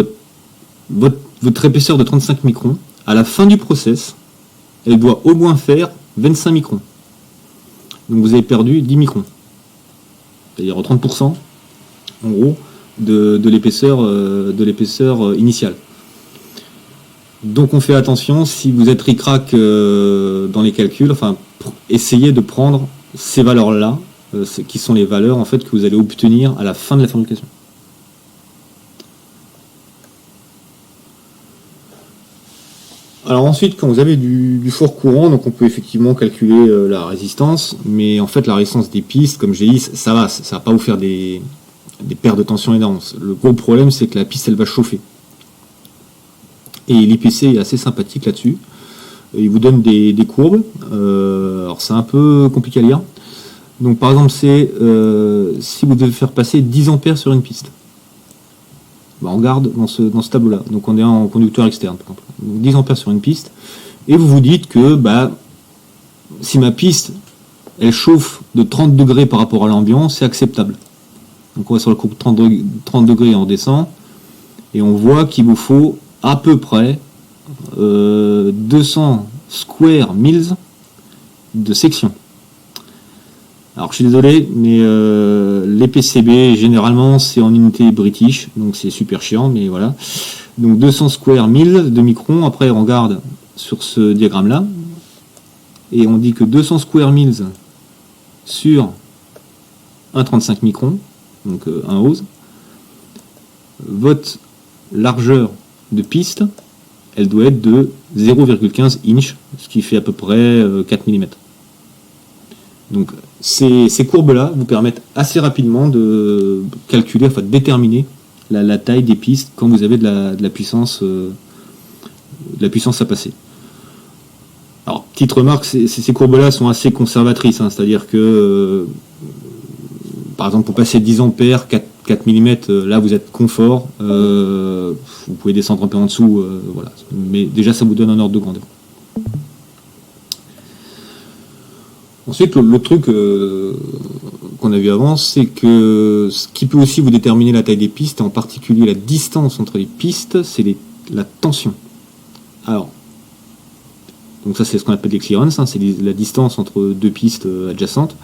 S1: votre épaisseur de 35 microns, à la fin du process, elle doit au moins faire 25 microns. Donc vous avez perdu 10 microns. C'est-à-dire 30% en gros de l'épaisseur initiale. Donc on fait attention, si vous êtes ric-rac dans les calculs, enfin essayez de prendre ces valeurs-là, qui sont les valeurs en fait que vous allez obtenir à la fin de la fabrication. Alors ensuite, quand vous avez du fort courant, donc on peut effectivement calculer la résistance, mais en fait la résistance des pistes, comme j'ai dit, ça va pas vous faire des pertes de tension énormes. Le gros problème, c'est que la piste elle va chauffer. Et l'IPC est assez sympathique là-dessus. Il vous donne des courbes. Alors c'est un peu compliqué à lire. Donc par exemple, c'est si vous devez faire passer 10 ampères sur une piste. On regarde dans ce tableau-là. Donc on est en conducteur externe, par exemple. Donc 10 ampères sur une piste. Et vous vous dites que si ma piste elle chauffe de 30 degrés par rapport à l'ambiant, c'est acceptable. Donc on va sur la courbe 30 degrés et on descend. Et on voit qu'il vous faut à peu près 200 square miles de section. Alors je suis désolé, mais les PCB généralement c'est en unité british, donc c'est super chiant, mais voilà. Donc 200 square miles de microns. Après on regarde sur ce diagramme là, et on dit que 200 square miles sur 1,35 microns, donc 1 ose, votre largeur de piste, elle doit être de 0,15 inch, ce qui fait à peu près 4 mm. Donc ces courbes-là vous permettent assez rapidement de calculer, enfin de déterminer la taille des pistes quand vous avez de la puissance à passer. Alors, petite remarque, ces courbes-là sont assez conservatrices, hein, c'est-à-dire que par exemple pour passer 10 ampères, 4 mm, là vous êtes confort, vous pouvez descendre un peu en dessous, voilà. Mais déjà ça vous donne un ordre de grandeur. Ensuite, l'autre truc qu'on a vu avant, c'est que ce qui peut aussi vous déterminer la taille des pistes, et en particulier la distance entre les pistes, c'est la tension. Alors, donc ça c'est ce qu'on appelle les clearances, hein, c'est la distance entre deux pistes adjacentes.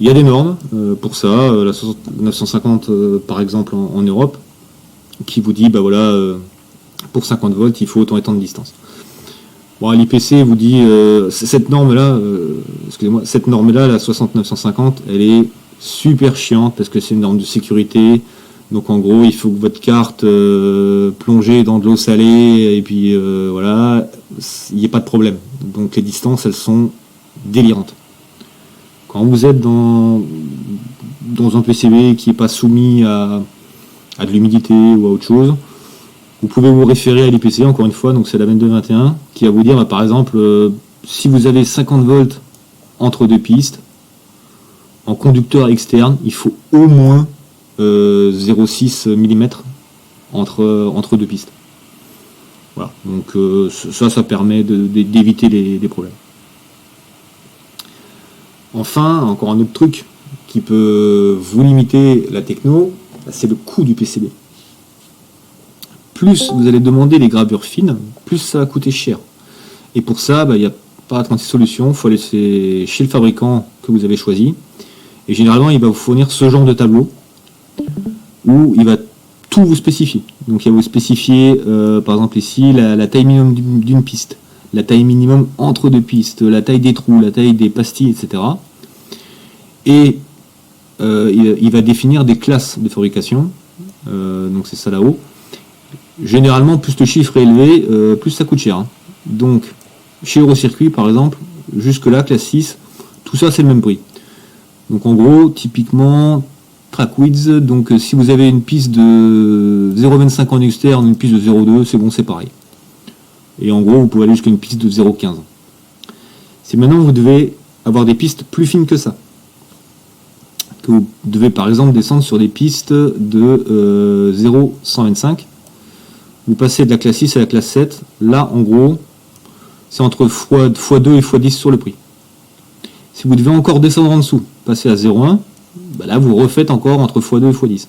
S1: Il y a des normes pour ça, la 950 par exemple en Europe, qui vous dit, pour 50 volts, il faut autant et tant de distance. Bon, l'IPC vous dit, cette norme-là, la 60950, elle est super chiante parce que c'est une norme de sécurité. Donc en gros, il faut que votre carte plongée dans de l'eau salée, et puis voilà, il n'y ait pas de problème. Donc les distances, elles sont délirantes. Quand vous êtes dans un PCB qui n'est pas soumis à de l'humidité ou à autre chose, vous pouvez vous référer à l'IPC, encore une fois, donc c'est la 2221, qui va vous dire, par exemple, si vous avez 50 volts entre deux pistes, en conducteur externe, il faut au moins 0,6 mm entre deux pistes. Voilà, donc ça permet d'éviter les problèmes. Enfin, encore un autre truc qui peut vous limiter la techno, c'est le coût du PCB. Plus vous allez demander les gravures fines, plus ça va coûter cher. Et pour ça, il n'y a pas 36 solutions, il faut aller chez le fabricant que vous avez choisi. Et généralement, il va vous fournir ce genre de tableau où il va tout vous spécifier. Donc il va vous spécifier, par exemple ici, la taille minimum d'une piste, la taille minimum entre deux pistes, la taille des trous, la taille des pastilles, etc. Et il va définir des classes de fabrication. Donc c'est ça là-haut. Généralement, plus le chiffre est élevé, plus ça coûte cher. Hein. Donc, chez Eurocircuit, par exemple, jusque-là, classe 6, tout ça, c'est le même prix. Donc, en gros, typiquement, track width, donc si vous avez une piste de 0,25 en externe, une piste de 0,2, c'est bon, c'est pareil. Et en gros, vous pouvez aller jusqu'à une piste de 0,15. Si maintenant, vous devez avoir des pistes plus fines que ça, que vous devez, par exemple, descendre sur des pistes de 0,125, vous passez de la classe 6 à la classe 7, là en gros c'est entre x2 et x10 sur le prix. Si vous devez encore descendre en dessous, passer à 0,1, là vous refaites encore entre x2 et x10.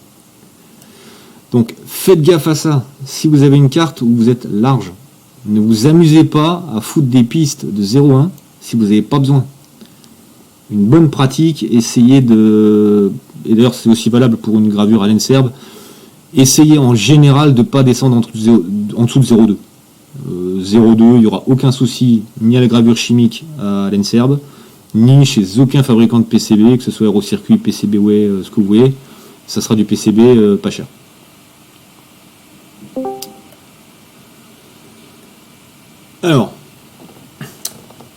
S1: Donc faites gaffe à ça, si vous avez une carte où vous êtes large, ne vous amusez pas à foutre des pistes de 0,1 si vous n'avez pas besoin. Une bonne pratique, essayez et d'ailleurs c'est aussi valable pour une gravure à l'ENSERB, essayez en général de ne pas descendre en dessous de 0,2. 0,2, il n'y aura aucun souci ni à la gravure chimique à l'ENSERB, ni chez aucun fabricant de PCB, que ce soit Eurocircuit, PCBWay, ce que vous voulez, ça sera du PCB pas cher. Alors,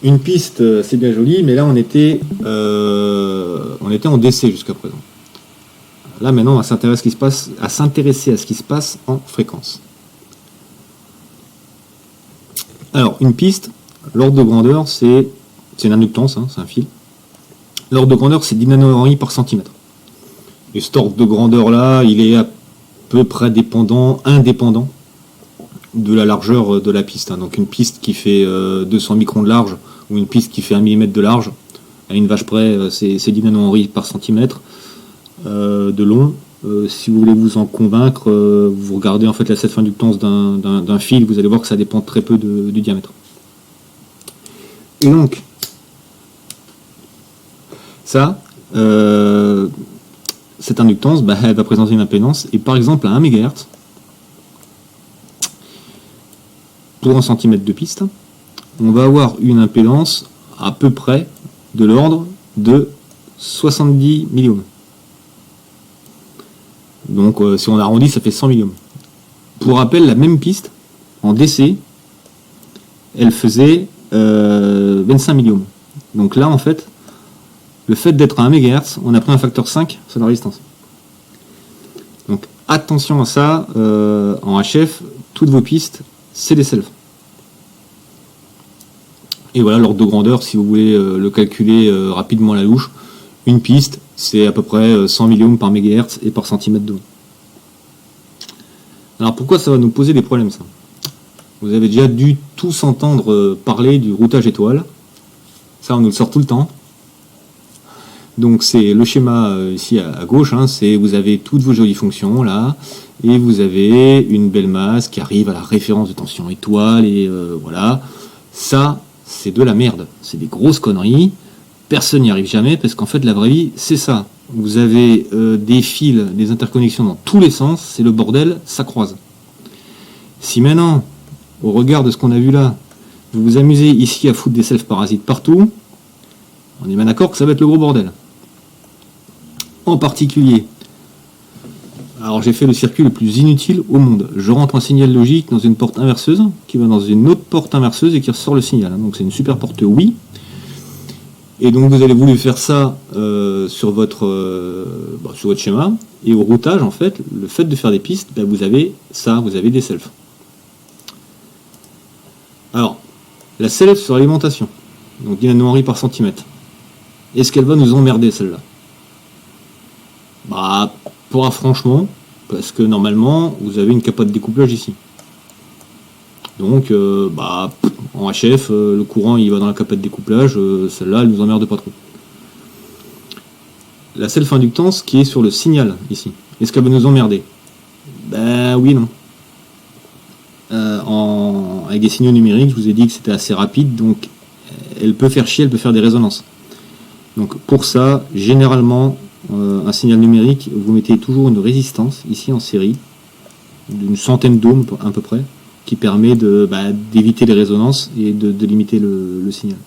S1: une piste, c'est bien joli, mais là on était en DC jusqu'à présent. Là maintenant on va s'intéresser à ce qui se passe en fréquence. Alors une piste, l'ordre de grandeur c'est une inductance, c'est un fil. L'ordre de grandeur c'est 10 nanohenry par centimètre. Et cet ordre de grandeur là, il est à peu près indépendant de la largeur de la piste. Donc une piste qui fait 200 microns de large ou une piste qui fait 1 mm de large, à une vache près c'est 10 nanohenry par centimètre. De long. Si vous voulez vous en convaincre, vous regardez en fait la self-inductance d'un fil, vous allez voir que ça dépend très peu du diamètre. Et donc, ça, cette inductance, elle va présenter une impédance, et par exemple à 1 MHz, pour 1 cm de piste, on va avoir une impédance à peu près de l'ordre de 70 milliohms. Donc si on arrondit, ça fait 100 milliohms. Pour rappel, la même piste, en DC, elle faisait 25 milliohms. Donc là, en fait, le fait d'être à 1 MHz, on a pris un facteur 5 sur la résistance. Donc attention à ça, en HF, toutes vos pistes, c'est des selfs. Et voilà l'ordre de grandeur, si vous voulez le calculer rapidement à la louche, une piste, c'est à peu près 100 milliohms par mégahertz et par centimètre de long. Alors pourquoi ça va nous poser des problèmes ça ? Vous avez déjà dû tous entendre parler du routage étoile. Ça on nous le sort tout le temps. Donc c'est le schéma ici à gauche, c'est vous avez toutes vos jolies fonctions là, et vous avez une belle masse qui arrive à la référence de tension étoile, et voilà. Ça, c'est de la merde. C'est des grosses conneries. Personne n'y arrive jamais, parce qu'en fait la vraie vie c'est ça. Vous avez des fils, des interconnexions dans tous les sens, c'est le bordel, ça croise. Si maintenant, au regard de ce qu'on a vu là, vous vous amusez ici à foutre des self-parasites partout, on est bien d'accord que ça va être le gros bordel. En particulier, Alors j'ai fait le circuit le plus inutile au monde. Je rentre un signal logique dans une porte inverseuse, qui va dans une autre porte inverseuse et qui ressort le signal. Donc c'est une super porte oui. Et donc vous allez vouloir faire ça sur votre schéma. Et au routage, en fait, le fait de faire des pistes, vous avez ça, vous avez des selfs. Alors, la self sur l'alimentation, donc 10 nanohenry par centimètre. Est-ce qu'elle va nous emmerder celle-là? Pas franchement, parce que normalement, vous avez une capa de découplage ici. Donc, en HF, le courant il va dans la capa de découplage, celle-là, elle nous emmerde pas trop. La self-inductance qui est sur le signal ici, est-ce qu'elle va nous emmerder? Oui, non. Avec des signaux numériques, je vous ai dit que c'était assez rapide, donc elle peut faire chier, elle peut faire des résonances. Donc pour ça, généralement, un signal numérique, vous mettez toujours une résistance ici en série, d'une centaine d'ohms à peu près, qui permet d'éviter les résonances et de limiter le signal.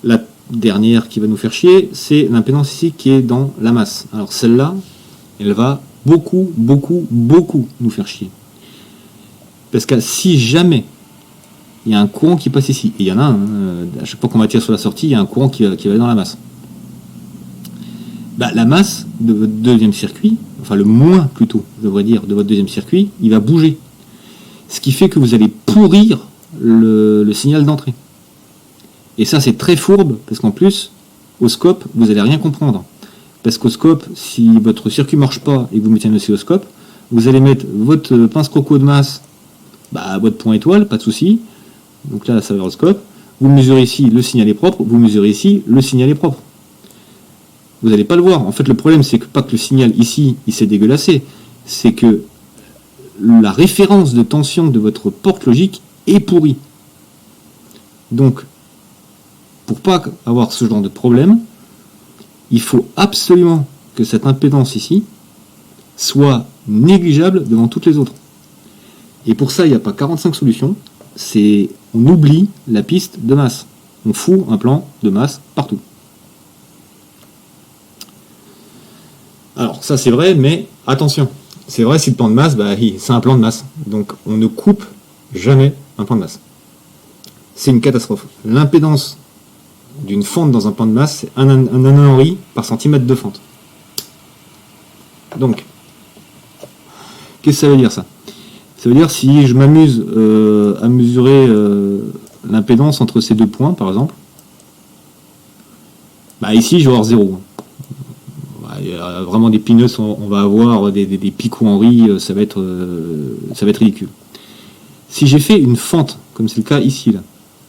S1: La dernière qui va nous faire chier, c'est l'impédance ici qui est dans la masse. Alors celle-là, elle va beaucoup nous faire chier. Parce que si jamais il y a un courant qui passe ici, et il y en a un, à chaque fois qu'on va tirer sur la sortie, il y a un courant qui va dans la masse. La masse de votre deuxième circuit, enfin le moins plutôt, je devrais dire, de votre deuxième circuit, il va bouger. Ce qui fait que vous allez pourrir le signal d'entrée. Et ça c'est très fourbe, parce qu'en plus, au scope, vous n'allez rien comprendre. Parce qu'au scope, si votre circuit ne marche pas et que vous mettez un oscilloscope, vous allez mettre votre pince croco de masse à votre point étoile, pas de souci. Donc là, ça va au scope. Vous mesurez ici, le signal est propre. Vous mesurez ici, le signal est propre. Vous n'allez pas le voir. En fait, le problème, c'est que pas que le signal ici, il s'est dégueulassé. C'est que la référence de tension de votre porte logique est pourrie. Donc, pour pas avoir ce genre de problème, il faut absolument que cette impédance ici soit négligeable devant toutes les autres. Et pour ça, il n'y a pas 45 solutions. On oublie la piste de masse. On fout un plan de masse partout. Alors ça c'est vrai, mais attention. C'est vrai si le plan de masse, c'est un plan de masse. Donc on ne coupe jamais un plan de masse. C'est une catastrophe. L'impédance d'une fente dans un plan de masse, c'est 1 nanohenry par centimètre de fente. Donc, qu'est-ce que ça veut dire ça? Ça veut dire si je m'amuse à mesurer l'impédance entre ces deux points, par exemple, ici je vais avoir 0. Il y a vraiment des peanuts, on va avoir des picots Henry, ça va être ridicule. Si j'ai fait une fente, comme c'est le cas ici, là,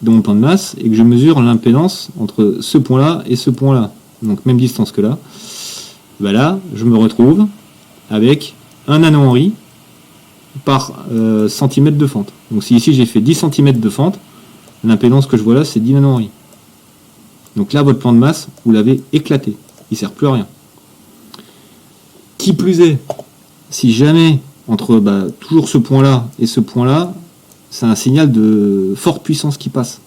S1: de mon plan de masse, et que je mesure l'impédance entre ce point-là et ce point-là, donc même distance que là, là, je me retrouve avec 1 nanohenry par centimètre de fente. Donc si ici j'ai fait 10 cm de fente, l'impédance que je vois là, c'est 10 nanohenry. Donc là, votre plan de masse, vous l'avez éclaté. Il ne sert plus à rien. Qui plus est, si jamais, entre toujours ce point-là et ce point-là, c'est un signal de forte puissance qui passe,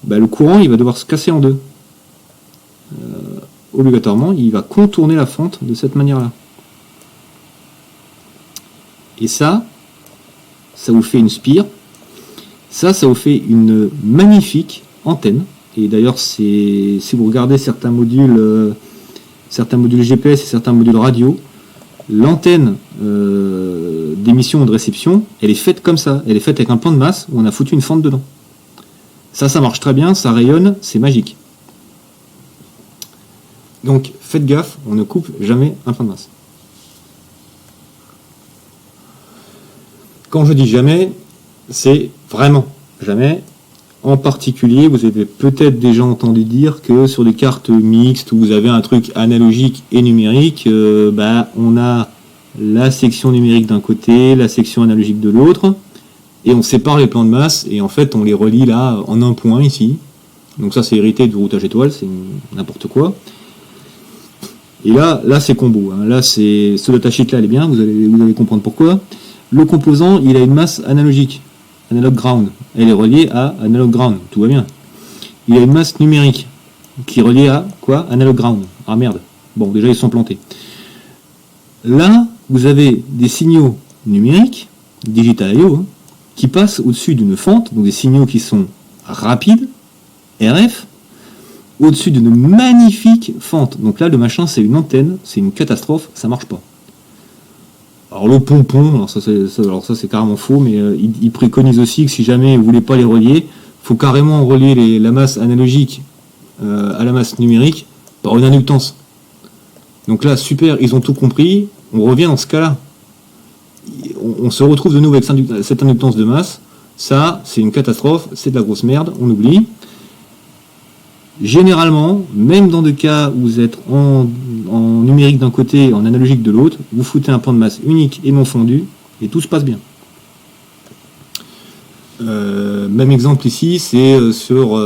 S1: le courant, il va devoir se casser en deux. Obligatoirement, il va contourner la fente de cette manière-là. Et ça vous fait une spire. Ça vous fait une magnifique antenne. Et d'ailleurs, si vous regardez certains modules GPS et certains modules radio, l'antenne d'émission ou de réception, elle est faite comme ça. Elle est faite avec un plan de masse où on a foutu une fente dedans. Ça marche très bien, ça rayonne, c'est magique. Donc, faites gaffe, on ne coupe jamais un plan de masse. Quand je dis jamais, c'est vraiment jamais. En particulier, vous avez peut-être déjà entendu dire que sur des cartes mixtes où vous avez un truc analogique et numérique, on a la section numérique d'un côté, la section analogique de l'autre, et on sépare les plans de masse, et en fait on les relie là en un point ici. Donc ça c'est hérité du routage étoile, c'est n'importe quoi. Et là c'est combo. Là c'est ce datasheet là, elle est bien, vous allez comprendre pourquoi. Le composant, il a une masse analogique, analog ground. Elle est reliée à analog ground, tout va bien. Il a une masse numérique qui est reliée à quoi? Analog ground. Ah merde. Bon, déjà ils sont plantés. Là, vous avez des signaux numériques, digital I/O, hein, qui passent au-dessus d'une fente, donc des signaux qui sont rapides, RF, au-dessus d'une magnifique fente. Donc là, le machin, c'est une antenne, c'est une catastrophe, ça marche pas. Alors le pompon, alors ça c'est carrément faux, mais il préconise aussi que si jamais vous voulez pas les relier, faut carrément relier la masse analogique à la masse numérique par une inductance. Donc là, super, ils ont tout compris, on revient dans ce cas-là. On se retrouve de nouveau avec cette inductance de masse, ça, c'est une catastrophe, c'est de la grosse merde, on oublie. Généralement, même dans des cas où vous êtes en numérique d'un côté et en analogique de l'autre, vous foutez un plan de masse unique et non fondu, et tout se passe bien. Même exemple ici, c'est sur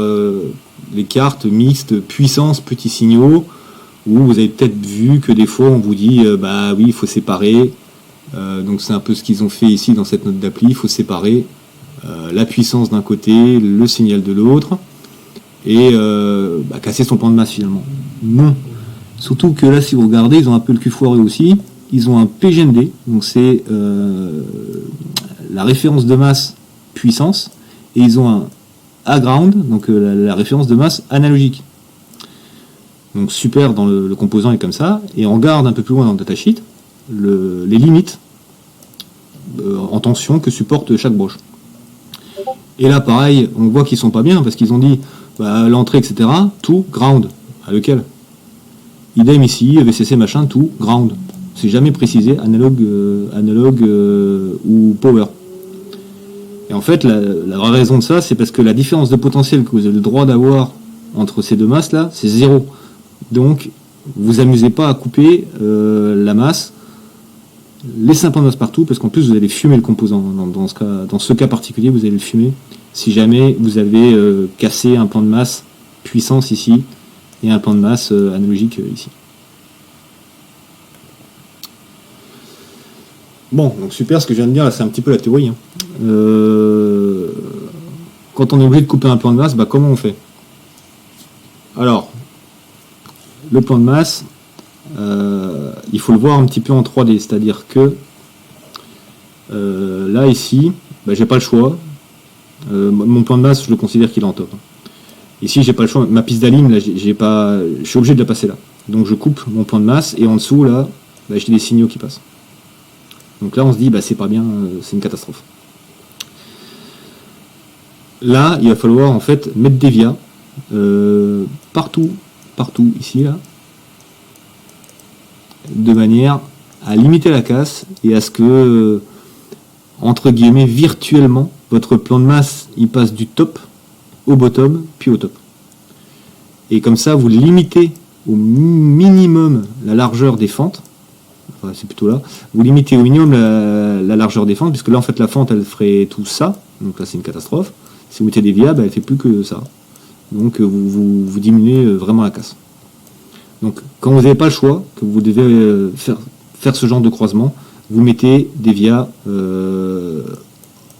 S1: les cartes mixtes puissance petits signaux, où vous avez peut-être vu que des fois on vous dit bah oui, il faut séparer. Donc c'est un peu ce qu'ils ont fait ici dans cette note d'appli, il faut séparer la puissance d'un côté, le signal de l'autre, et casser son plan de masse finalement. Non. Surtout que là, si vous regardez, ils ont un peu le cul foiré aussi. Ils ont un PGMD, donc c'est la référence de masse puissance, et ils ont un A-ground, donc la référence de masse analogique. Donc super, dans le composant est comme ça, et on regarde un peu plus loin dans le datasheet les limites en tension que supporte chaque broche. Et là pareil, on voit qu'ils sont pas bien, parce qu'ils ont dit l'entrée, etc., tout ground. À lequel? Idem ici, VCC machin, tout ground. C'est jamais précisé, analogue ou power. Et en fait, la vraie raison de ça, c'est parce que la différence de potentiel que vous avez le droit d'avoir entre ces deux masses là, c'est 0. Donc, vous amusez pas à couper la masse, laissez un plan de masse partout, parce qu'en plus vous allez fumer le composant. Dans ce cas particulier, vous allez le fumer si jamais vous avez cassé un plan de masse puissance ici et un plan de masse analogique ici. Bon, donc super, ce que je viens de dire là, c'est un petit peu la théorie. Hein. Quand on est obligé de couper un plan de masse, comment on fait? Alors, le plan de masse, il faut le voir un petit peu en 3D, c'est-à-dire que là, ici, j'ai pas le choix. Mon plan de masse, je le considère qu'il est en top. Ici, j'ai pas le choix. Ma piste d'alim, là, je suis obligé de la passer là. Donc, je coupe mon plan de masse, et en dessous, là, j'ai des signaux qui passent. Donc là, on se dit, c'est pas bien, c'est une catastrophe. Là, il va falloir en fait mettre des vias partout, ici, là, de manière à limiter la casse et à ce que, entre guillemets, virtuellement, votre plan de masse, il passe du top au bottom, puis au top. Et comme ça, vous limitez au minimum la largeur des fentes. Enfin, c'est plutôt là. Vous limitez au minimum la largeur des fentes, puisque là, en fait, la fente, elle ferait tout ça. Donc là, c'est une catastrophe. Si vous mettez des vias, elle fait plus que ça. Donc, vous diminuez vraiment la casse. Donc, quand vous n'avez pas le choix, que vous devez faire ce genre de croisement, vous mettez des vias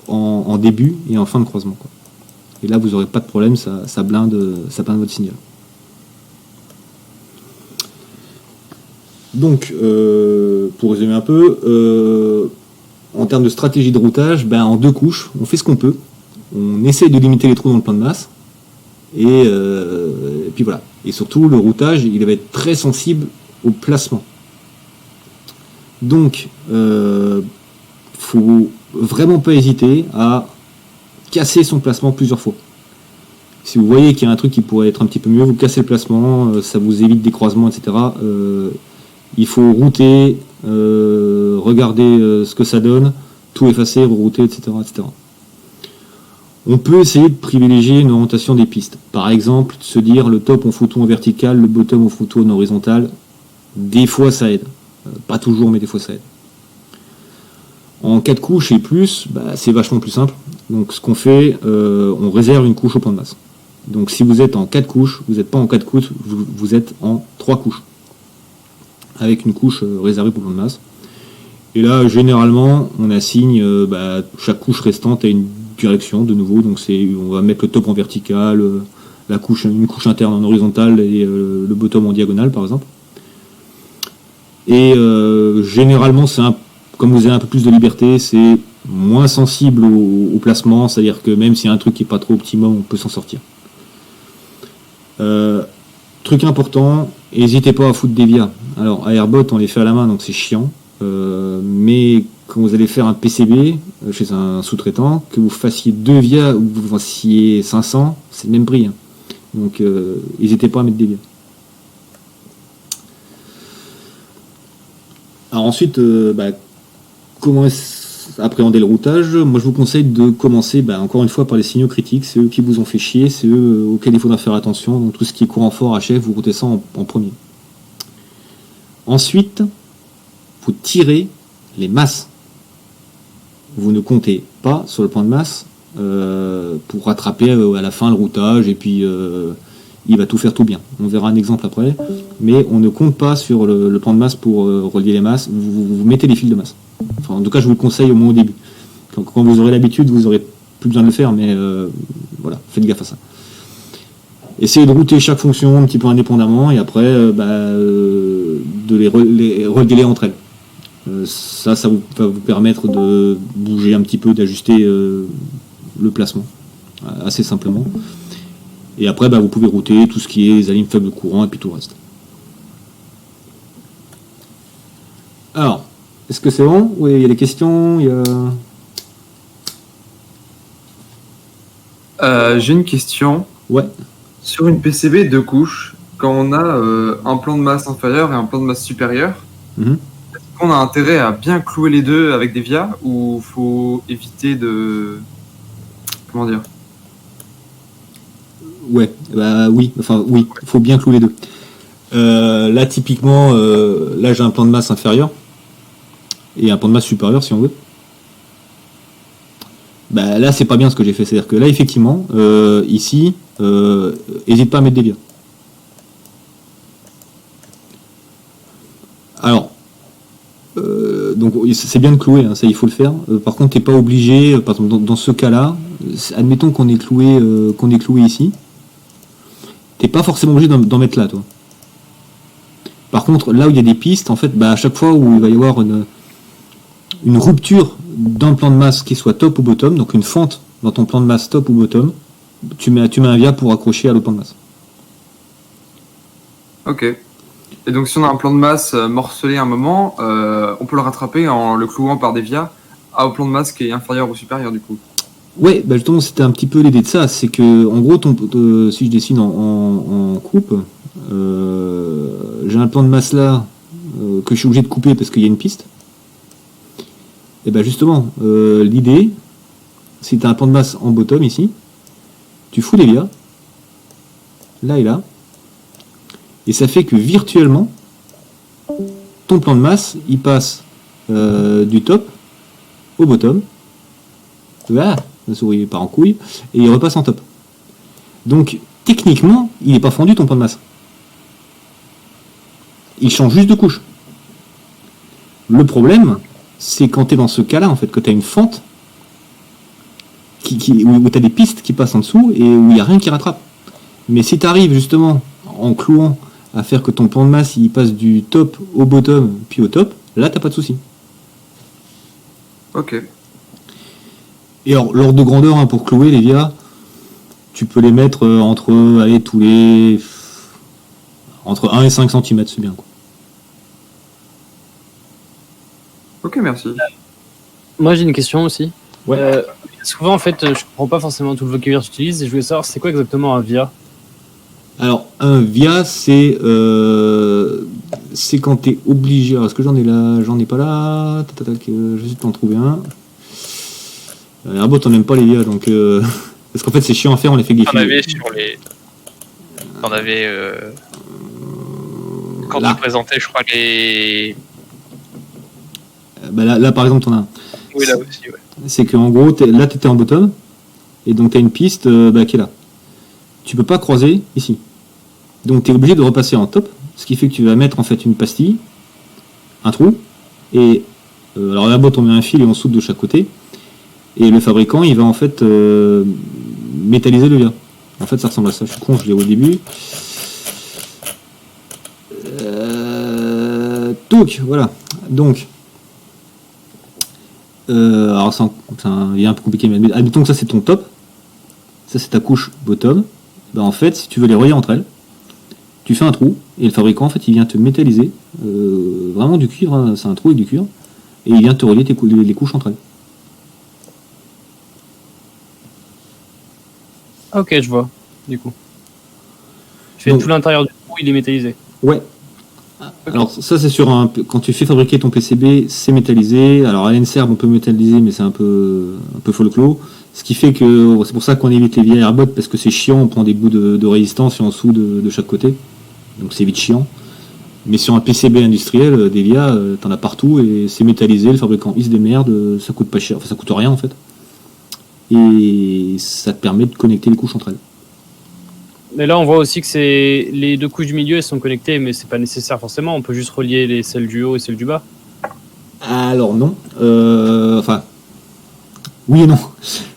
S1: en début et en fin de croisement, quoi. Et là, vous n'aurez pas de problème, ça blinde votre signal. Donc, pour résumer un peu, en termes de stratégie de routage, en 2 couches, on fait ce qu'on peut. On essaie de limiter les trous dans le plan de masse. Et puis voilà. Et surtout, le routage, il va être très sensible au placement. Donc, faut vraiment pas hésiter à casser son placement plusieurs fois. Si vous voyez qu'il y a un truc qui pourrait être un petit peu mieux, vous cassez le placement, ça vous évite des croisements, etc. Il faut router, regarder ce que ça donne, tout effacer, rerouter, etc., etc. On peut essayer de privilégier une orientation des pistes. Par exemple, se dire le top on fout tout en vertical, le bottom on fout tout en horizontal. Des fois ça aide. Pas toujours, mais des fois ça aide. En 4 couches et plus, c'est vachement plus simple. Donc ce qu'on fait, on réserve une couche au plan de masse. Donc si vous êtes en 4 couches, vous n'êtes pas en 4 couches, vous êtes en 3 couches. Avec une couche réservée pour le plan de masse. Et là, généralement, on assigne chaque couche restante à une direction, de nouveau. Donc on va mettre le top en vertical, une couche interne en horizontale et le bottom en diagonale, par exemple. Et généralement, comme vous avez un peu plus de liberté, c'est moins sensible au placement, c'est-à-dire que même s'il y a un truc qui n'est pas trop optimum, on peut s'en sortir. Truc important, n'hésitez pas à foutre des VIA. Alors à Airbot, on les fait à la main, donc c'est chiant. Mais quand vous allez faire un PCB chez un sous-traitant, que vous fassiez 2 VIA ou que vous fassiez 500, c'est le même prix. Hein. Donc n'hésitez pas à mettre des VIA. Alors ensuite, comment appréhender le routage? Moi je vous conseille de commencer encore une fois par les signaux critiques, c'est eux qui vous ont fait chier, c'est eux auxquels il faudra faire attention, donc tout ce qui est courant fort, HF, vous routez ça en premier. Ensuite, vous tirez les masses. Vous ne comptez pas sur le plan de masse pour rattraper à la fin le routage et puis il va tout faire tout bien. On verra un exemple après, mais on ne compte pas sur le plan de masse pour relier les masses, vous mettez les fils de masse. Enfin, en tout cas, je vous le conseille au moins au début. Quand vous aurez l'habitude, vous aurez plus besoin de le faire, mais voilà, faites gaffe à ça. Essayez de router chaque fonction un petit peu indépendamment et après de les relier entre elles. Ça va vous permettre de bouger un petit peu, d'ajuster le placement assez simplement. Et après, vous pouvez router tout ce qui est les lignes faibles de courant et puis tout le reste. Alors, est-ce que c'est bon? Oui, il y a des questions,
S2: J'ai une question.
S1: Ouais.
S2: Sur une PCB 2 couches, quand on a un plan de masse inférieur et un plan de masse supérieur, est-ce qu'on a intérêt à bien clouer les deux avec des vias ou faut éviter de... Comment dire?
S1: Ouais, oui, il faut bien clouer les deux. Là, typiquement, là j'ai un plan de masse inférieur et un plan de masse supérieur si on veut. Là c'est pas bien ce que j'ai fait, c'est-à-dire que là effectivement, ici, n'hésite pas à mettre des vias. Alors, donc c'est bien de clouer, hein, ça il faut le faire. Par contre, t'es pas obligé, par exemple dans ce cas-là, admettons qu'on est cloué ici, t'es pas forcément obligé d'en mettre là, toi. Par contre, là où il y a des pistes, en fait, à chaque fois où il va y avoir une rupture d'un plan de masse qui soit top ou bottom, donc une fente dans ton plan de masse top ou bottom, tu mets un via pour accrocher à l'autre plan de masse.
S2: Ok. Et donc si on a un plan de masse morcelé à un moment, on peut le rattraper en le clouant par des vias au plan de masse qui est inférieur ou supérieur du coup.
S1: Ouais, justement c'était un petit peu l'idée de ça, c'est que en gros si je dessine en coupe, j'ai un plan de masse là que je suis obligé de couper parce qu'il y a une piste. Et justement, l'idée, si tu as un plan de masse en bottom ici, tu fous les vias, là et là, et ça fait que virtuellement, ton plan de masse, il passe du top au bottom, la souris part en couille, et il repasse en top. Donc, techniquement, il n'est pas fendu ton plan de masse. Il change juste de couche. Le problème, c'est quand tu es dans ce cas-là, en fait, que tu as une fente où tu as des pistes qui passent en dessous et où il n'y a rien qui rattrape. Mais si tu arrives justement en clouant à faire que ton plan de masse il passe du top au bottom puis au top, là t'as pas de souci.
S2: Ok.
S1: Et alors l'ordre de grandeur pour clouer les vias, tu peux les mettre entre 1 et 5 cm, c'est bien quoi.
S2: Ok, merci.
S3: Moi j'ai une question aussi.
S1: Ouais.
S3: Souvent en fait je comprends pas forcément tout le vocabulaire que tu utilises et je voulais savoir c'est quoi exactement un via.
S1: Alors un via c'est quand t'es obligé. Alors est-ce que j'en ai là? J'en ai pas là. Je vais t'en trouver un. Airbot on n'aime pas les vias donc parce qu'en fait c'est chiant à faire, on les fait
S4: On avait sur les. On avait quand
S1: là.
S4: tu présentais je crois les.
S1: Là par exemple t'en as un.
S4: Oui là aussi ouais.
S1: C'est qu'en gros là t'étais en bottom et donc t'as une piste qui est là. Tu peux pas croiser ici. Donc tu es obligé de repasser en top, ce qui fait que tu vas mettre en fait une pastille, un trou, et alors là-bas on met un fil et on soude de chaque côté, et le fabricant il va en fait métalliser le via. En fait ça ressemble à ça, je suis con, je l'ai au début. Donc, voilà. Donc, alors c'est un peu compliqué, mais admettons que ça c'est ton top. Ça c'est ta couche bottom. Ben, en fait, si tu veux les relier entre elles, tu fais un trou, et le fabricant, en fait, il vient te métalliser, vraiment du cuivre, hein, c'est un trou avec du cuivre, et il vient te relier les couches entre elles.
S3: Ok, je vois, du coup. Tu fais
S1: Donc,
S3: tout l'intérieur du trou, il est métallisé.
S1: Ouais. Alors ça c'est sur quand tu fais fabriquer ton PCB, c'est métallisé. Alors à l'Enserb on peut métalliser, mais c'est un peu folklore. Ce qui fait que c'est pour ça qu'on évite les vieilles airbots, parce que c'est chiant, on prend des bouts de résistance en dessous de chaque côté. Donc c'est vite chiant. Mais sur un PCB industriel, des VIA, t'en as partout et c'est métallisé, le fabricant il se démerde, ça coûte pas cher, enfin ça coûte rien en fait. Et ça te permet de connecter les couches entre elles.
S3: Mais là, on voit aussi que c'est les deux couches du milieu, elles sont connectées, mais c'est pas nécessaire forcément. On peut juste relier celles du haut et celles du bas.
S1: Alors non. Enfin, oui et non.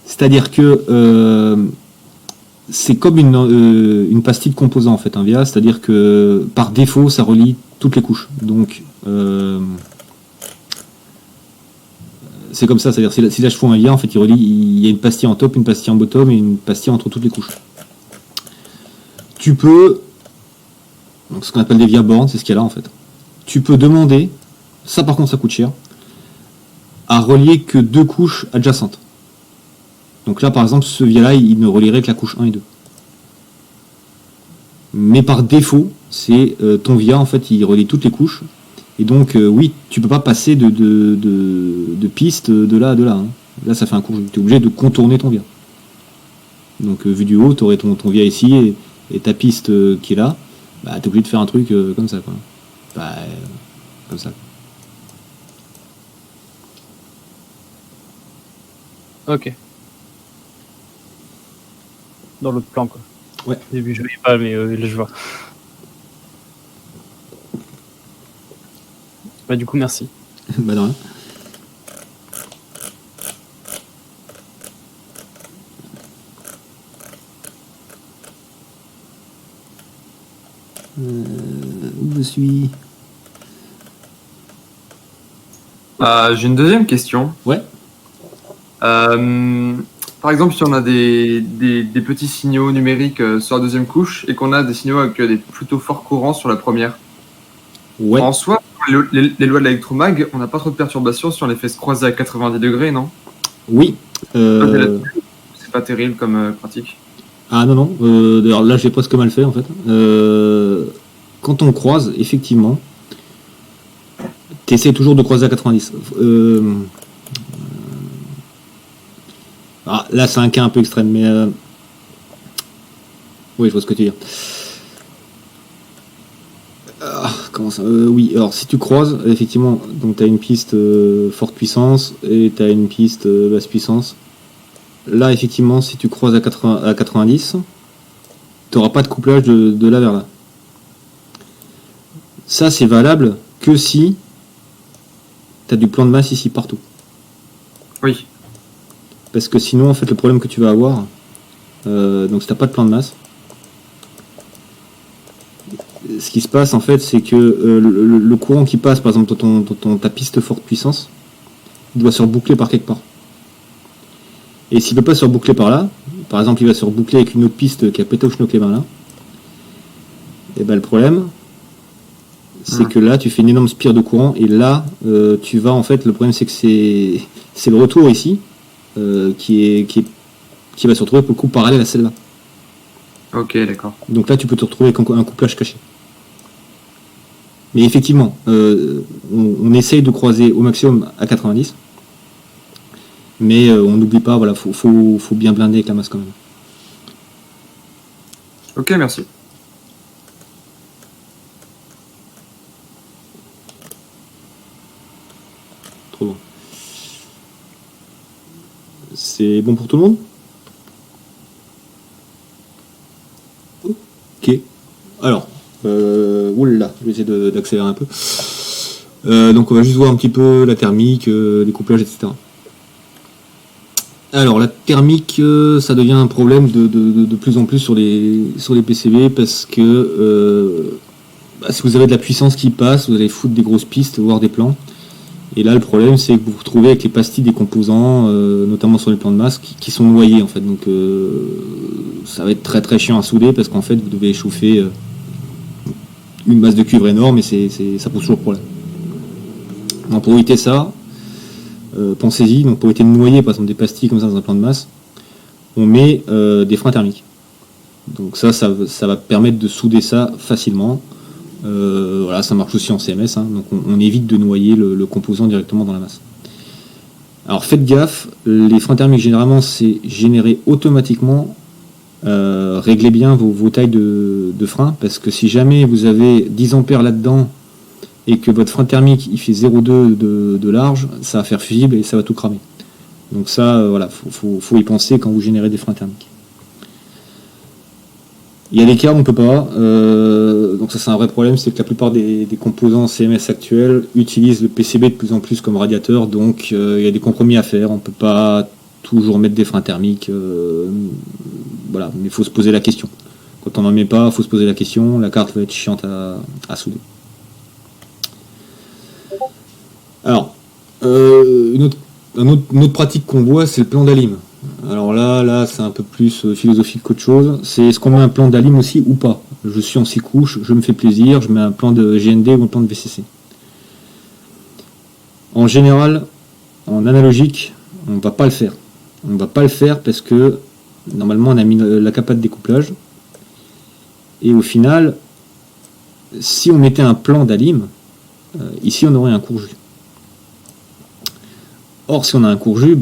S1: C'est-à-dire que c'est comme une pastille de composants en fait, un VIA. C'est-à-dire que par défaut, ça relie toutes les couches. Donc c'est comme ça. C'est-à-dire si là je fais un VIA, en fait, il y a une pastille en top, une pastille en bottom et une pastille entre toutes les couches. Tu peux, donc ce qu'on appelle des VIA boards, c'est ce qu'il y a là en fait. Tu peux demander, ça par contre ça coûte cher, à relier que 2 couches adjacentes. Donc là par exemple ce VIA là il ne relierait que la couche 1 et 2. Mais par défaut, c'est ton VIA en fait il relie toutes les couches. Et donc oui, tu peux pas passer de piste de là à de là. Hein. Là ça fait un cours, tu es obligé de contourner ton VIA. Donc vu du haut, tu aurais ton VIA ici et ta piste qui est là, bah t'es obligé de faire un truc comme ça quoi. Bah, comme ça.
S3: Ok. Dans l'autre plan, quoi.
S1: Ouais.
S3: Au début, je voyais pas, mais là, je vois. Bah, du coup, merci.
S1: Bah de rien. Où je suis?
S2: J'ai une deuxième question.
S1: Ouais.
S2: Par exemple, si on a des petits signaux numériques sur la deuxième couche et qu'on a des signaux avec des plutôt forts courants sur la première,
S1: Ouais.
S2: en soi, les lois de l'électromag, on n'a pas trop de perturbations si on les fait se croiser à 90 degrés, non?
S1: Oui.
S2: C'est pas terrible comme pratique.
S1: Ah non, non. D'ailleurs, là, j'ai presque mal fait, en fait. Quand on croise, effectivement, tu essaies toujours de croiser à 90. Là, c'est un cas un peu extrême, mais... oui, je vois ce que tu veux dire. Comment ça oui, alors si tu croises, effectivement, donc tu as une piste forte puissance et tu as une piste basse puissance. Là, effectivement, si tu croises à 90, tu n'auras pas de couplage de là vers là. Ça, c'est valable que si tu as du plan de masse ici partout.
S2: Oui.
S1: Parce que sinon, en fait, le problème que tu vas avoir, donc si tu n'as pas de plan de masse, ce qui se passe, en fait, c'est que le courant qui passe, par exemple, dans ta piste forte puissance, il doit se reboucler par quelque part. Et s'il ne peut pas se reboucler par là, par exemple, il va se reboucler avec une autre piste qui a pété au schnock les mains là, et ben le problème, c'est que là, tu fais une énorme spire de courant, et là, tu vas, en fait, le problème, c'est que c'est le retour ici, qui va se retrouver beaucoup parallèle à celle-là.
S2: Ok, d'accord.
S1: Donc là, tu peux te retrouver avec un couplage caché. Mais effectivement, on essaye de croiser au maximum à 90, mais on n'oublie pas, voilà, faut bien blinder avec la masse quand même.
S2: Ok, merci.
S1: Trop bon. C'est bon pour tout le monde? Ok. Alors, oula, je vais essayer d'accélérer un peu. Donc on va juste voir un petit peu la thermique, les couplages, etc. Alors la thermique, ça devient un problème de plus en plus sur les PCB parce que si vous avez de la puissance qui passe, vous allez foutre des grosses pistes, voire des plans. Et là, le problème, c'est que vous vous retrouvez avec les pastilles des composants, notamment sur les plans de masse, qui sont noyés, en fait. Donc, ça va être très très chiant à souder, parce qu'en fait, vous devez échauffer une masse de cuivre énorme, et ça pose toujours problème. Donc, pour éviter ça, pensez-y. Donc, pour éviter de noyer, par exemple, des pastilles comme ça dans un plan de masse, on met des freins thermiques. Donc ça va permettre de souder ça facilement. Voilà, ça marche aussi en CMS, hein, donc on évite de noyer le composant directement dans la masse. Alors faites gaffe, les freins thermiques généralement c'est généré automatiquement. Réglez bien vos tailles de frein, parce que si jamais vous avez 10 ampères là-dedans et que votre frein thermique il fait 0,2 de large, ça va faire fusible et ça va tout cramer. Donc ça, voilà, faut y penser quand vous générez des freins thermiques. Il y a des cas où on ne peut pas, donc ça c'est un vrai problème, c'est que la plupart des composants CMS actuels utilisent le PCB de plus en plus comme radiateur, donc il y a des compromis à faire, on ne peut pas toujours mettre des freins thermiques, voilà, mais il faut se poser la question. Quand on n'en met pas, il faut se poser la question, la carte va être chiante à souder. Alors, une autre pratique qu'on voit, c'est le plan d'alim. Alors là c'est un peu plus philosophique qu'autre chose. C'est est-ce qu'on met un plan d'alim aussi ou pas? Je suis en 6 couches, je me fais plaisir, je mets un plan de GND ou un plan de VCC. En général, en analogique, on ne va pas le faire. On ne va pas le faire parce que normalement on a mis la capa de découplage. Et au final, si on mettait un plan d'alim, ici on aurait un court jus. Or si on a un court jus,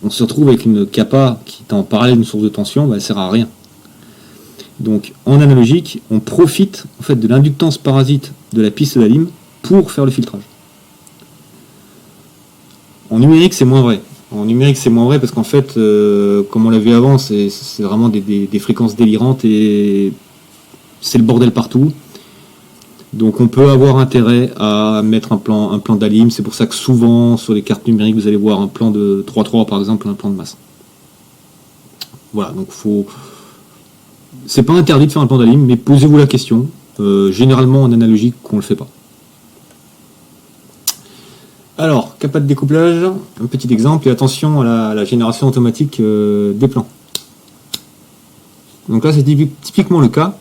S1: on se retrouve avec une capa qui est en parallèle d'une source de tension, elle ne sert à rien. Donc en analogique, on profite en fait de l'inductance parasite de la piste d'alim pour faire le filtrage. En numérique, c'est moins vrai. En numérique, c'est moins vrai parce qu'en fait, comme on l'a vu avant, c'est vraiment des fréquences délirantes et c'est le bordel partout. Donc on peut avoir intérêt à mettre un plan d'alim, c'est pour ça que souvent sur les cartes numériques vous allez voir un plan de 3-3 par exemple, un plan de masse. Voilà, donc c'est pas interdit de faire un plan d'alim, mais posez-vous la question. Généralement en analogique on le fait pas. Alors, capa de découplage, un petit exemple, et attention à la génération automatique des plans. Donc là c'est typiquement le cas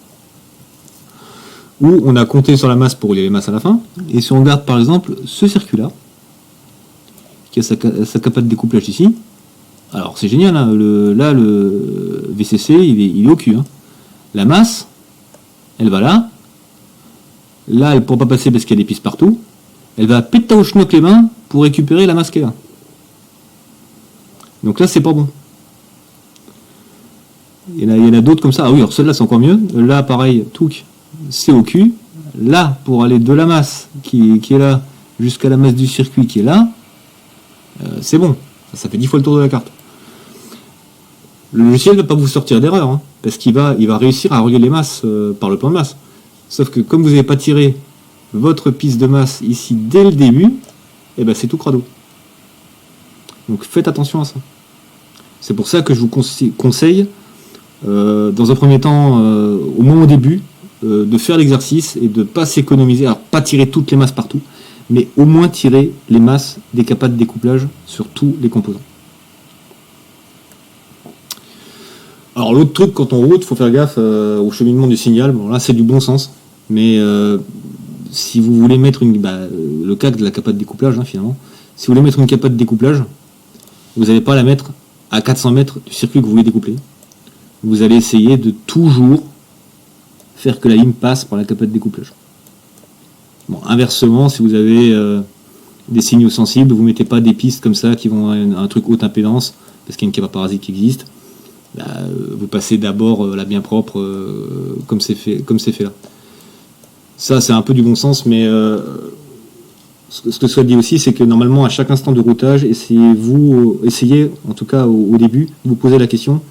S1: où on a compté sur la masse pour relier les masses à la fin, et si on regarde par exemple ce circuit-là, qui a sa capa de découplage ici, alors c'est génial, hein, le VCC il est au cul. Hein. La masse, elle va là, elle ne pourra pas passer parce qu'il y a des pistes partout, elle va péter au schnock les mains pour récupérer la masse qui est là. Donc là c'est pas bon. Il y en a d'autres comme ça, ah oui, alors celle-là c'est encore mieux, là pareil, touc, c'est au cul, là pour aller de la masse qui est là jusqu'à la masse du circuit qui est là, c'est bon, ça fait 10 fois le tour de la carte. Le logiciel ne va pas vous sortir d'erreur, hein, parce qu'il va réussir à relier les masses par le plan de masse. Sauf que comme vous n'avez pas tiré votre piste de masse ici dès le début, c'est tout crado. Donc faites attention à ça. C'est pour ça que je vous conseille, dans un premier temps, au moins au début, de faire l'exercice et de ne pas s'économiser, alors pas tirer toutes les masses partout, mais au moins tirer les masses des capas de découplage sur tous les composants. Alors l'autre truc, quand on route, il faut faire gaffe au cheminement du signal. Bon là c'est du bon sens, mais si vous voulez mettre le cas de la capa de découplage, hein, finalement, si vous voulez mettre une capa de découplage, vous n'allez pas la mettre à 400 mètres du circuit que vous voulez découpler. Vous allez essayer de toujours faire que la lime passe par la capa de découplage. Bon, inversement, si vous avez des signaux sensibles, vous ne mettez pas des pistes comme ça qui vont à un truc haute impédance, parce qu'il y a une capa parasite qui existe. Vous passez d'abord la bien propre, comme c'est fait là. Ça, c'est un peu du bon sens, mais ce que soit dit aussi, c'est que normalement, à chaque instant de routage, essayez, en tout cas au début, de vous poser la question,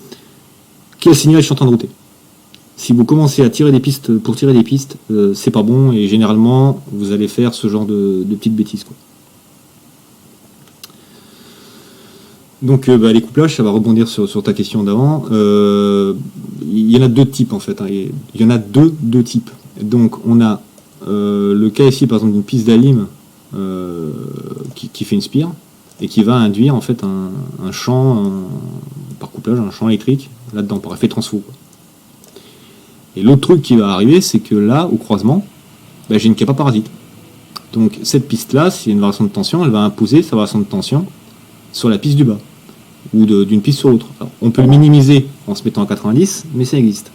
S1: quel signal je suis en train de router? Si vous commencez à tirer des pistes pour tirer des pistes, c'est pas bon, et généralement, vous allez faire ce genre de petites bêtises, quoi. Donc les couplages, ça va rebondir sur ta question d'avant. Il y en a deux types en fait. Hein. Il y en a deux types. Donc on a le cas ici par exemple d'une piste d'alim qui fait une spire et qui va induire en fait un champ par couplage, un champ électrique là-dedans par effet transfo, quoi. Et l'autre truc qui va arriver, c'est que là, au croisement, j'ai une capa parasite. Donc cette piste-là, s'il y a une variation de tension, elle va imposer sa variation de tension sur la piste du bas, ou d'une piste sur l'autre. Alors, on peut le minimiser en se mettant à 90, mais ça existe.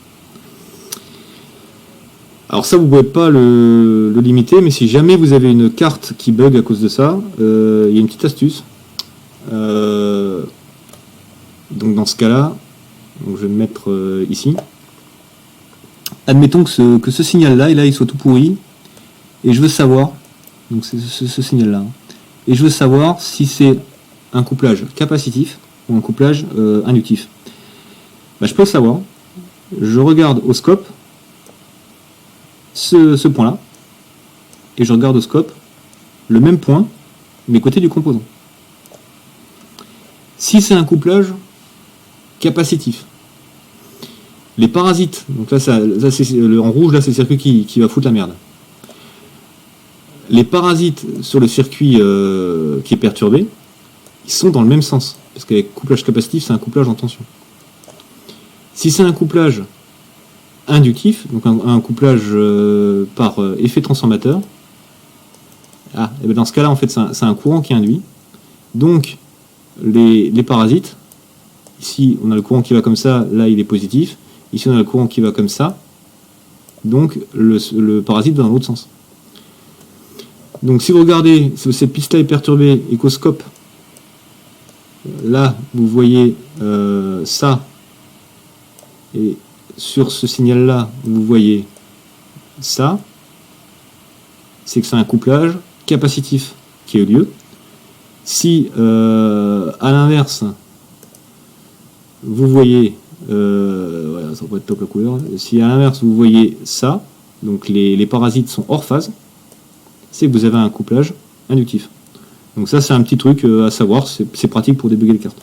S1: Alors ça, vous ne pouvez pas le limiter, mais si jamais vous avez une carte qui bug à cause de ça, il y a une petite astuce. Donc dans ce cas-là, je vais me mettre ici. Admettons que ce signal-là, il soit tout pourri, et je veux savoir, donc c'est ce signal-là, et je veux savoir si c'est un couplage capacitif ou un couplage inductif. Je peux le savoir. Je regarde au scope ce point-là, et je regarde au scope le même point, mais côté du composant. Si c'est un couplage capacitif, les parasites, donc là, c'est en rouge, là c'est le circuit qui va foutre la merde. Les parasites sur le circuit qui est perturbé, ils sont dans le même sens, parce qu'avec couplage capacitif, c'est un couplage en tension. Si c'est un couplage inductif, donc un couplage par effet transformateur, et dans ce cas-là, en fait, c'est un courant qui induit. Donc, les parasites, ici, on a le courant qui va comme ça, là, il est positif. Ici, on a le courant qui va comme ça. Donc, le parasite va dans l'autre sens. Donc, si vous regardez, si cette piste-là est perturbée et qu'au scope, là, vous voyez ça. Et sur ce signal-là, vous voyez ça. C'est que c'est un couplage capacitif qui a eu lieu. Si, à l'inverse, vous voyez... voilà, ça va pas être top la couleur. Si à l'inverse vous voyez ça, donc les parasites sont hors phase, c'est que vous avez un couplage inductif. Donc ça c'est un petit truc à savoir, c'est pratique pour débugger les cartes.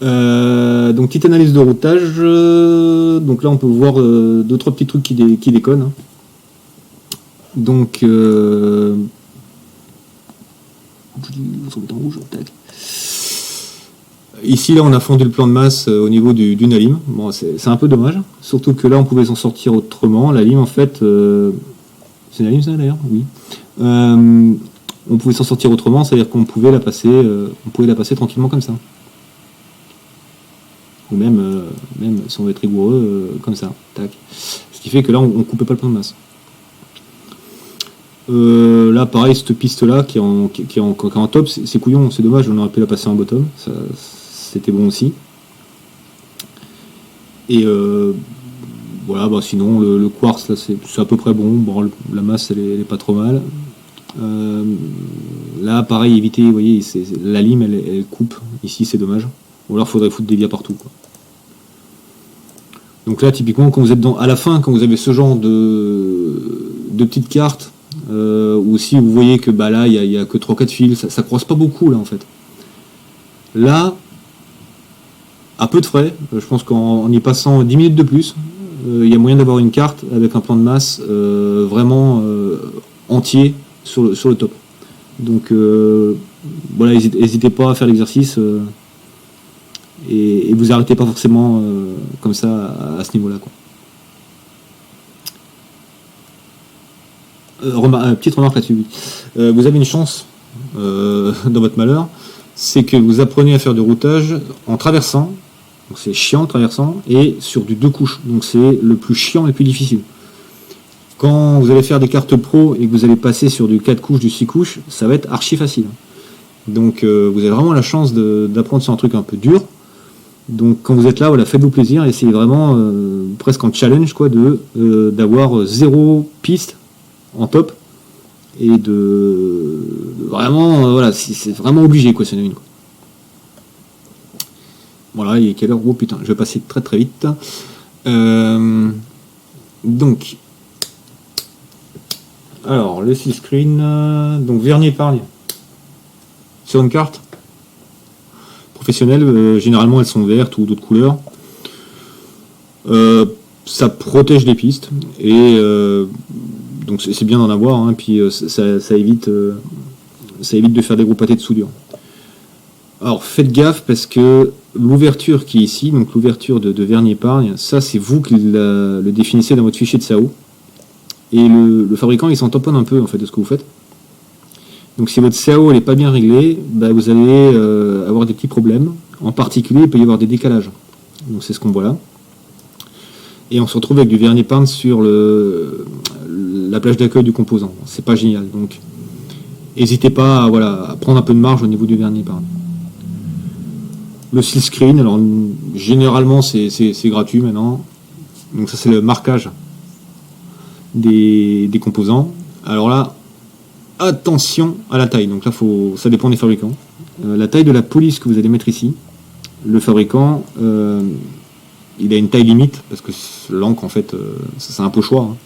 S1: Donc petite analyse de routage, donc là on peut voir 2-3 petits trucs qui déconnent, hein. Donc ici, là, on a fondu le plan de masse au niveau d'une alim. Bon, c'est un peu dommage. Surtout que là, on pouvait s'en sortir autrement. La lime, en fait... c'est une alim, ça, d'ailleurs? Oui. On pouvait s'en sortir autrement, c'est-à-dire qu'on pouvait la passer tranquillement comme ça. Ou même si on veut être rigoureux, comme ça. Tac. Ce qui fait que là, on ne coupait pas le plan de masse. Là, pareil, cette piste-là, qui est en top, c'est couillon, c'est dommage, on aurait pu la passer en bottom. C'était bon aussi. Et voilà, sinon le quartz là c'est à peu près bon, la masse elle est pas trop mal. Là pareil, éviter, vous voyez, la lime elle coupe, ici c'est dommage. Ou alors il faudrait foutre des vias partout, quoi. Donc là typiquement quand vous êtes à la fin, quand vous avez ce genre de petites cartes, ou si vous voyez que là il y a que 3-4 fils, ça croise pas beaucoup là en fait. Là, à peu de frais, je pense qu'en y passant 10 minutes de plus, il y a moyen d'avoir une carte avec un plan de masse vraiment entier sur le top. Donc voilà, n'hésitez pas à faire l'exercice et vous arrêtez pas forcément comme ça à ce niveau-là, quoi. Petite remarque là-dessus. Vous avez une chance dans votre malheur, c'est que vous apprenez à faire du routage en traversant. Donc c'est chiant en traversant, et sur du 2 couches. Donc c'est le plus chiant et le plus difficile. Quand vous allez faire des cartes pro et que vous allez passer sur du 4 couches, du 6 couches, ça va être archi facile. Donc vous avez vraiment la chance d'apprendre sur un truc un peu dur. Donc quand vous êtes là, voilà, faites-vous plaisir, essayez vraiment presque en challenge, quoi, d'avoir 0 piste en top et de vraiment voilà, c'est vraiment obligé, quoi, c'est une, quoi. Voilà, il est quelle heure? Oh putain, je vais passer très très vite. Donc, alors le 6 screen, donc vernis épargne sur une carte professionnelle, généralement elles sont vertes ou d'autres couleurs. ça protège les pistes et donc c'est bien d'en avoir, hein, puis ça évite de faire des gros pâtés de soudure. Alors faites gaffe parce que l'ouverture qui est ici, donc l'ouverture de vernis épargne, ça c'est vous qui le définissez dans votre fichier de SAO. Et le fabricant il s'en tamponne un peu en fait de ce que vous faites. Donc si votre CAO n'est pas bien réglée, bah, vous allez avoir des petits problèmes. En particulier, il peut y avoir des décalages. Donc c'est ce qu'on voit là. Et on se retrouve avec du vernis épargne sur la plage d'accueil du composant. C'est pas génial. Donc n'hésitez pas à prendre un peu de marge au niveau du vernis épargne. Le seal screen, alors généralement c'est gratuit maintenant. Donc ça c'est le marquage des composants. Alors là, attention à la taille. Donc là ça dépend des fabricants. La taille de la police que vous allez mettre ici, le fabricant il a une taille limite parce que l'encre en fait c'est un peu choix. Hein.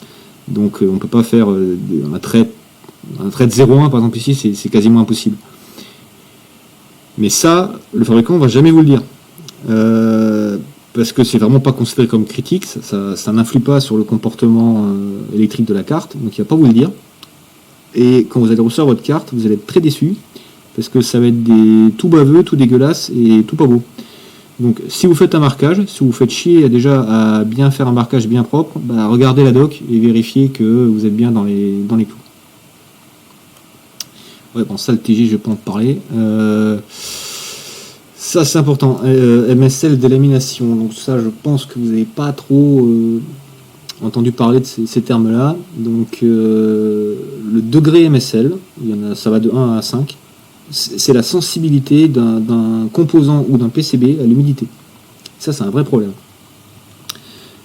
S1: Donc on peut pas faire un trait de 0,1 par exemple ici, c'est quasiment impossible. Mais ça, le fabricant va jamais vous le dire. Parce que c'est vraiment pas considéré comme critique, ça n'influe pas sur le comportement électrique de la carte, donc il va pas vous le dire. Et quand vous allez recevoir votre carte, vous allez être très déçu, parce que ça va être tout baveux, tout dégueulasse et tout pas beau. Donc si vous faites un marquage, si vous faites chier déjà à bien faire un marquage bien propre, bah, regardez la doc et vérifiez que vous êtes bien dans les clous. Ouais, bon, ça le TJ, je vais pas en parler. Ça c'est important. MSL délamination. Donc ça, je pense que vous n'avez pas trop entendu parler de ces termes-là. Donc le degré MSL, ça va de 1 à 5. C'est la sensibilité d'un composant ou d'un PCB à l'humidité. Ça, c'est un vrai problème.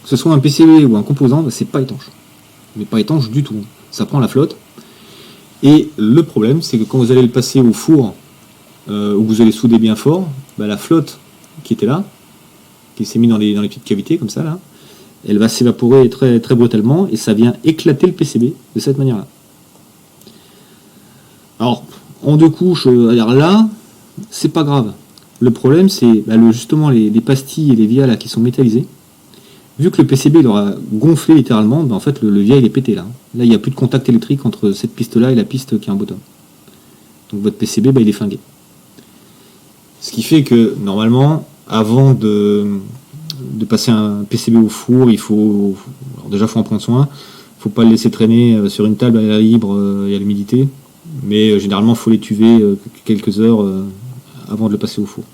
S1: Que ce soit un PCB ou un composant, bah, c'est pas étanche. Mais pas étanche du tout. Ça prend la flotte. Et le problème, c'est que quand vous allez le passer au four, où vous allez souder bien fort, bah, la flotte qui était là, qui s'est mise dans les petites cavités comme ça, là, elle va s'évaporer très, très brutalement et ça vient éclater le PCB de cette manière-là. Alors, en deux couches, là, c'est pas grave. Le problème, c'est bah, justement les pastilles et les vias là, qui sont métallisées. Vu que le PCB il aura gonflé littéralement, bah, en fait le via il est pété là. Là il n'y a plus de contact électrique entre cette piste là et la piste qui est en bottom. Donc votre PCB bah, il est flingué. Ce qui fait que normalement, avant de passer un PCB au four, il faut en prendre soin. Il ne faut pas le laisser traîner sur une table à l'air libre et à l'humidité. Mais généralement il faut l'étuver quelques heures avant de le passer au four.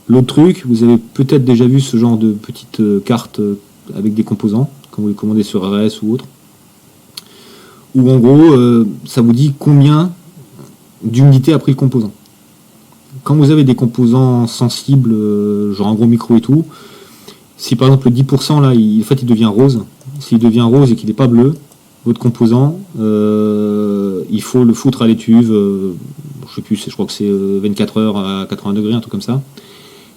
S1: L'autre truc, vous avez peut-être déjà vu ce genre de petites cartes avec des composants, quand vous les commandez sur RS ou autre, où en gros, ça vous dit combien d'humidité a pris le composant. Quand vous avez des composants sensibles, genre un gros micro et tout, si par exemple le 10% là, il devient rose, s'il devient rose et qu'il n'est pas bleu, votre composant, il faut le foutre à l'étuve, je sais plus, je crois que c'est 24 heures à 80 degrés, un truc comme ça.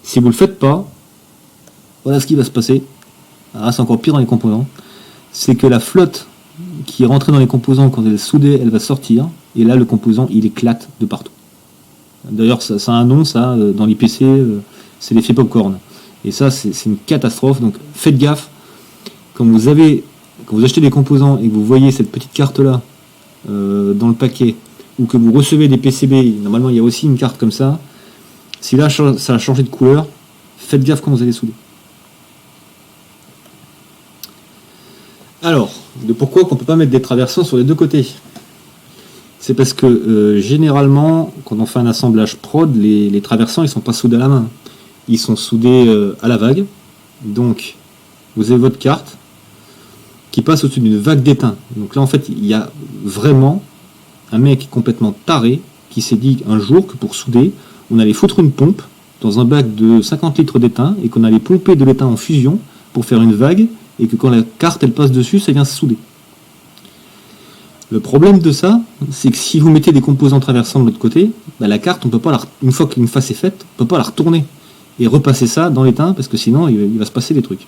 S1: Si vous ne le faites pas, voilà ce qui va se passer. Alors c'est encore pire dans les composants. C'est que la flotte qui est rentrée dans les composants, quand elle est soudée, elle va sortir. Et là, le composant, il éclate de partout. D'ailleurs, ça a un nom, ça, dans l'IPC, c'est l'effet popcorn. Et ça, c'est une catastrophe. Donc faites gaffe. Quand vous achetez des composants et que vous voyez cette petite carte-là dans le paquet, ou que vous recevez des PCB, normalement, il y a aussi une carte comme ça. Si là ça a changé de couleur, faites gaffe quand vous allez souder. Alors, pourquoi on ne peut pas mettre des traversants sur les deux côtés? C'est parce que généralement, quand on fait un assemblage prod, les traversants ils ne sont pas soudés à la main. Ils sont soudés à la vague. Donc, vous avez votre carte qui passe au-dessus d'une vague d'étain. Donc là, en fait, il y a vraiment un mec complètement taré qui s'est dit un jour que pour souder, on allait foutre une pompe dans un bac de 50 litres d'étain et qu'on allait pomper de l'étain en fusion pour faire une vague et que quand la carte elle passe dessus, ça vient se souder. Le problème de ça, c'est que si vous mettez des composants traversants de l'autre côté, bah la carte, on peut pas une fois qu'une face est faite, on peut pas la retourner et repasser ça dans l'étain parce que sinon il va se passer des trucs.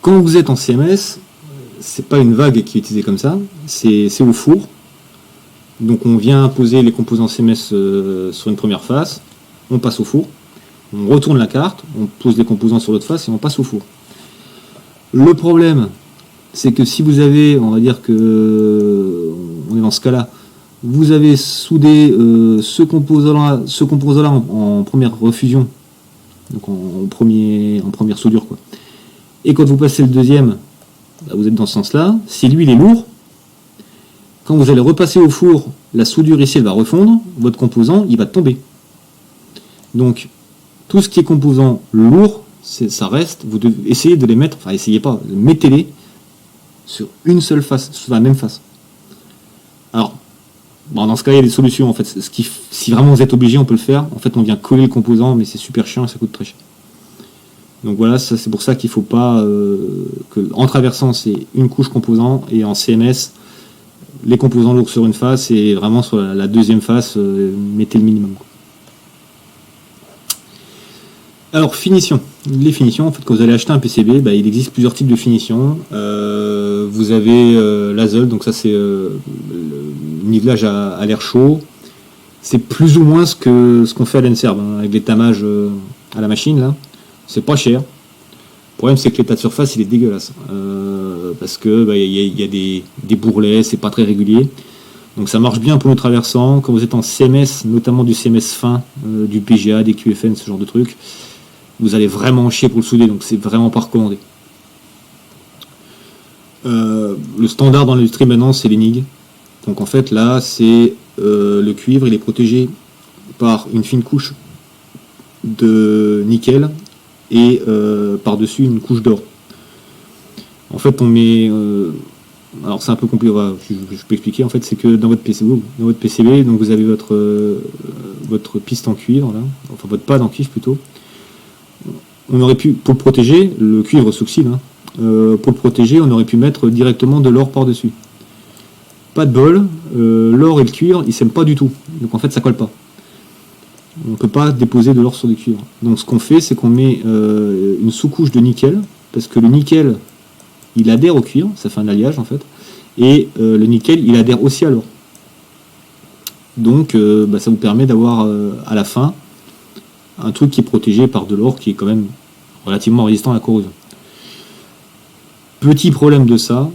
S1: Quand vous êtes en CMS, c'est pas une vague qui est utilisée comme ça, c'est au four. Donc on vient poser les composants CMS sur une première face, on passe au four, On retourne la carte, on pose les composants sur l'autre face et on passe au four. Le problème, c'est que si vous avez, on va dire que on est dans ce cas-là, vous avez soudé ce composant-là en première refusion, donc en première soudure, quoi. Et quand vous passez le deuxième, bah, vous êtes dans ce sens-là. Si lui il est lourd, quand vous allez repasser au four, la soudure ici elle va refondre, votre composant il va tomber. Donc tout ce qui est composant lourd, ça reste, vous devez essayer de les mettre, enfin essayez pas, mettez-les sur une seule face, sur la même face. Alors, bon, dans ce cas il y a des solutions en fait. Si vraiment vous êtes obligé, on peut le faire. En fait on vient coller le composant, mais c'est super chiant et ça coûte très cher. Donc voilà, c'est pour ça qu'il ne faut pas en traversant c'est une couche composant et en CMS les composants lourds sur une face et vraiment sur la deuxième face mettez le minimum, quoi. Alors finition, les finitions en fait quand vous allez acheter un PCB, bah, il existe plusieurs types de finitions. Vous avez l'azole, donc ça c'est le nivelage à l'air chaud. C'est plus ou moins ce qu'on fait à l'Enserve, hein, avec les tamages à la machine là. C'est pas cher. Le problème c'est que l'état de surface il est dégueulasse. Parce que bah, y a des bourrelets, c'est pas très régulier. Donc ça marche bien pour le traversant. Quand vous êtes en CMS, notamment du CMS fin, du PGA, des QFN, ce genre de trucs, vous allez vraiment chier pour le souder, donc c'est vraiment pas recommandé. Le standard dans l'industrie maintenant c'est l'ENIG. Donc en fait là c'est le cuivre, il est protégé par une fine couche de nickel et par-dessus une couche d'or. En fait on met alors c'est un peu compliqué, je peux expliquer. En fait c'est que dans votre PCB, donc vous avez votre piste en cuivre là, enfin votre pad en cuivre plutôt. On aurait pu, pour le protéger, le cuivre s'oxyde, hein, pour le protéger, on aurait pu mettre directement de l'or par-dessus. Pas de bol, l'or et le cuivre, ils s'aiment pas du tout. Donc en fait, ça colle pas. On ne peut pas déposer de l'or sur du cuivre. Donc ce qu'on fait, c'est qu'on met une sous-couche de nickel, parce que le nickel, il adhère au cuivre, ça fait un alliage en fait, et le nickel, il adhère aussi à l'or. Donc ça vous permet d'avoir à la fin un truc qui est protégé par de l'or qui est quand même relativement résistant à la corrosion. Petit problème de ça,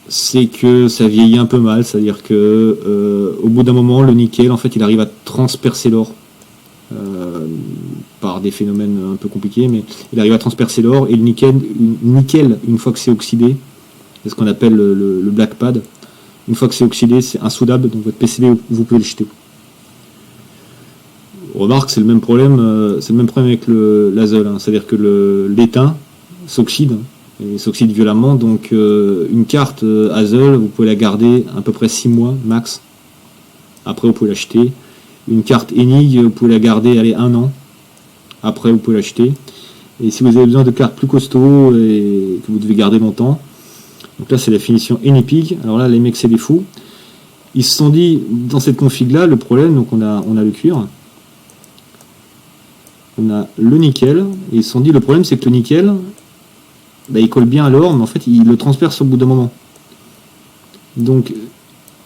S1: c'est que ça vieillit un peu mal, c'est-à-dire que au bout d'un moment, le nickel, en fait, il arrive à transpercer l'or par des phénomènes un peu compliqués, mais il arrive à transpercer l'or et le nickel, une fois que c'est oxydé, c'est ce qu'on appelle le black pad. Une fois que c'est oxydé, c'est insoudable, donc votre PCB, vous pouvez le jeter. Remarque, c'est le même problème avec l'azole, hein. C'est-à-dire que l'étain s'oxyde, et s'oxyde violemment, donc une carte azole, vous pouvez la garder à peu près 6 mois max. Après, vous pouvez l'acheter. Une carte ENIG, vous pouvez la garder 1 an. Après, vous pouvez l'acheter. Et si vous avez besoin de cartes plus costauds et que vous devez garder longtemps, donc là c'est la finition ENIPIG. Alors là, les mecs c'est des fous. Ils se sont dit, dans cette config là, le problème, donc on a le cuivre, on a le nickel, et ils se sont dit le problème c'est que le nickel, il colle bien à l'or, mais en fait il le transperce au bout d'un moment. Donc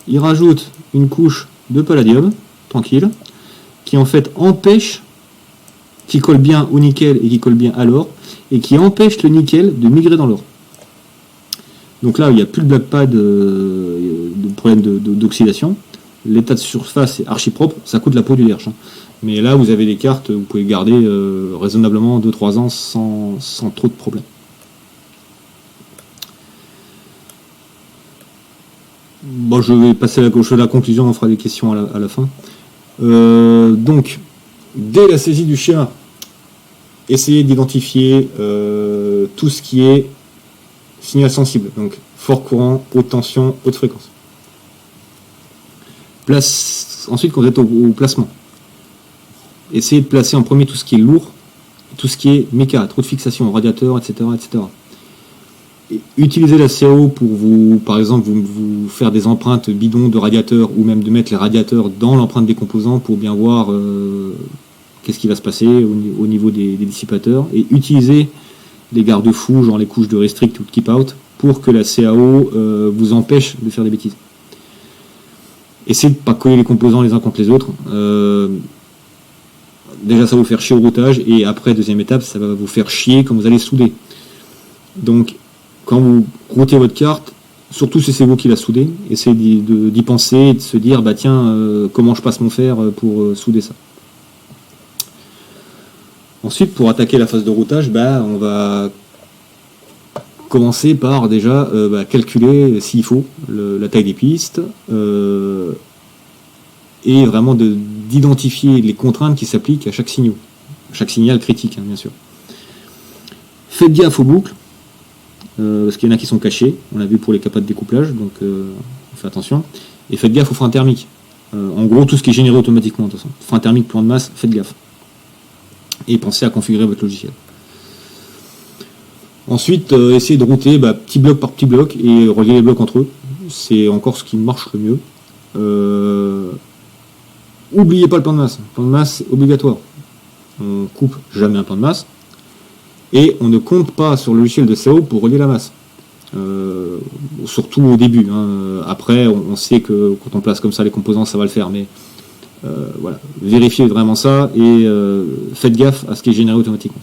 S1: ils rajoutent une couche de palladium, tranquille, qui en fait empêche, qui colle bien au nickel et qui colle bien à l'or, et qui empêche le nickel de migrer dans l'or. Donc là il n'y a plus de black pad, de problème d'oxydation, l'état de surface est archi propre, ça coûte la peau du derche, hein. Mais là, vous avez des cartes, vous pouvez garder raisonnablement 2-3 ans sans trop de problèmes. Bon, je vais passer à la conclusion, on fera des questions à la fin. Donc, dès la saisie du schéma, essayez d'identifier tout ce qui est signal sensible. Donc, fort courant, haute tension, haute fréquence. Ensuite, quand vous êtes au placement, essayez de placer en premier tout ce qui est lourd, tout ce qui est méca, trop de fixation, radiateur, etc., etc. Et utilisez la CAO pour par exemple, vous faire des empreintes bidons de radiateurs ou même de mettre les radiateurs dans l'empreinte des composants pour bien voir qu'est-ce qui va se passer au niveau des dissipateurs. Et utilisez les garde-fous, genre les couches de restrict ou de keep out, pour que la CAO vous empêche de faire des bêtises. Essayez de ne pas coller les composants les uns contre les autres. déjà ça va vous faire chier au routage, et après, deuxième étape, ça va vous faire chier quand vous allez souder. Donc, quand vous routez votre carte, surtout si c'est vous qui la soudez, essayez d'y penser, et de se dire, bah tiens, comment je passe mon fer pour souder ça. Ensuite, pour attaquer la phase de routage, on va commencer par déjà calculer, s'il faut, la taille des pistes, et vraiment d'identifier les contraintes qui s'appliquent à chaque signal critique, bien sûr. Faites gaffe aux boucles, parce qu'il y en a qui sont cachées, on l'a vu pour les capas de découplage, donc on fait attention. Et faites gaffe aux freins thermiques. En gros, tout ce qui est généré automatiquement, de toute façon. Frein thermique, plan de masse, faites gaffe. Et pensez à configurer votre logiciel. Ensuite, essayez de router petit bloc par petit bloc et relier les blocs entre eux. C'est encore ce qui marche le mieux. Oubliez pas le plan de masse. Le plan de masse, c'est obligatoire. On coupe jamais un plan de masse. Et on ne compte pas sur le logiciel de SAO pour relier la masse. Surtout au début. Après, on sait que quand on place comme ça les composants, ça va le faire. Mais voilà, vérifiez vraiment ça et faites gaffe à ce qui est généré automatiquement.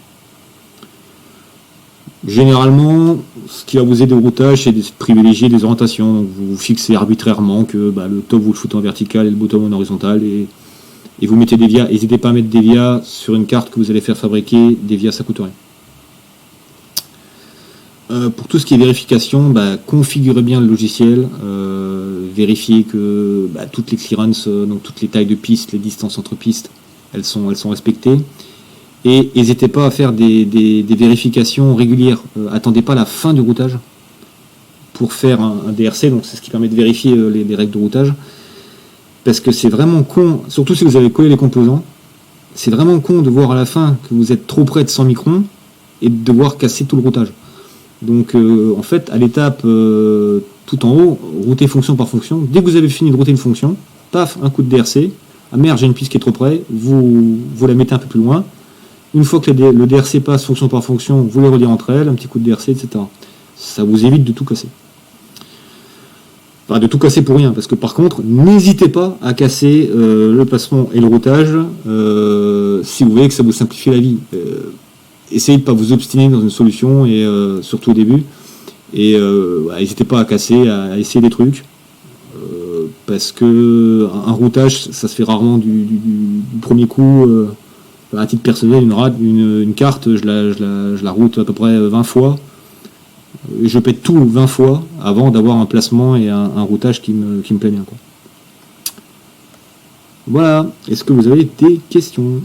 S1: Généralement, ce qui va vous aider au routage, c'est de privilégier des orientations. Donc vous fixez arbitrairement que le top vous le foutez en vertical et le bottom en horizontal, et vous mettez des vias. N'hésitez pas à mettre des vias sur une carte que vous allez faire fabriquer. Des vias, ça coûte rien. Pour tout ce qui est vérification, configurez bien le logiciel, vérifiez que toutes les clearances, donc toutes les tailles de pistes, les distances entre pistes, elles sont respectées. Et n'hésitez pas à faire des vérifications régulières. Attendez pas la fin du routage pour faire un DRC, donc c'est ce qui permet de vérifier les règles de routage. Parce que c'est vraiment con, surtout si vous avez collé les composants, c'est vraiment con de voir à la fin que vous êtes trop près de 100 microns et de devoir casser tout le routage. Donc en fait, à l'étape tout en haut, routez fonction par fonction. Dès que vous avez fini de router une fonction, paf, un coup de DRC. Ah merde, j'ai une piste qui est trop près, vous la mettez un peu plus loin. Une fois que le DRC passe fonction par fonction, vous les reliez entre elles, un petit coup de DRC, etc. Ça vous évite de tout casser. Enfin, de tout casser pour rien, parce que par contre, n'hésitez pas à casser le placement et le routage si vous voyez que ça vous simplifie la vie. Essayez de ne pas vous obstiner dans une solution, et surtout au début. Et n'hésitez pas à casser, à essayer des trucs. Parce que un routage, ça se fait rarement du premier coup. À titre personnel, une carte, je la route à peu près 20 fois. Je pète tout 20 fois avant d'avoir un placement et un routage qui me plaît bien, quoi. Voilà. Est-ce que vous avez des questions ?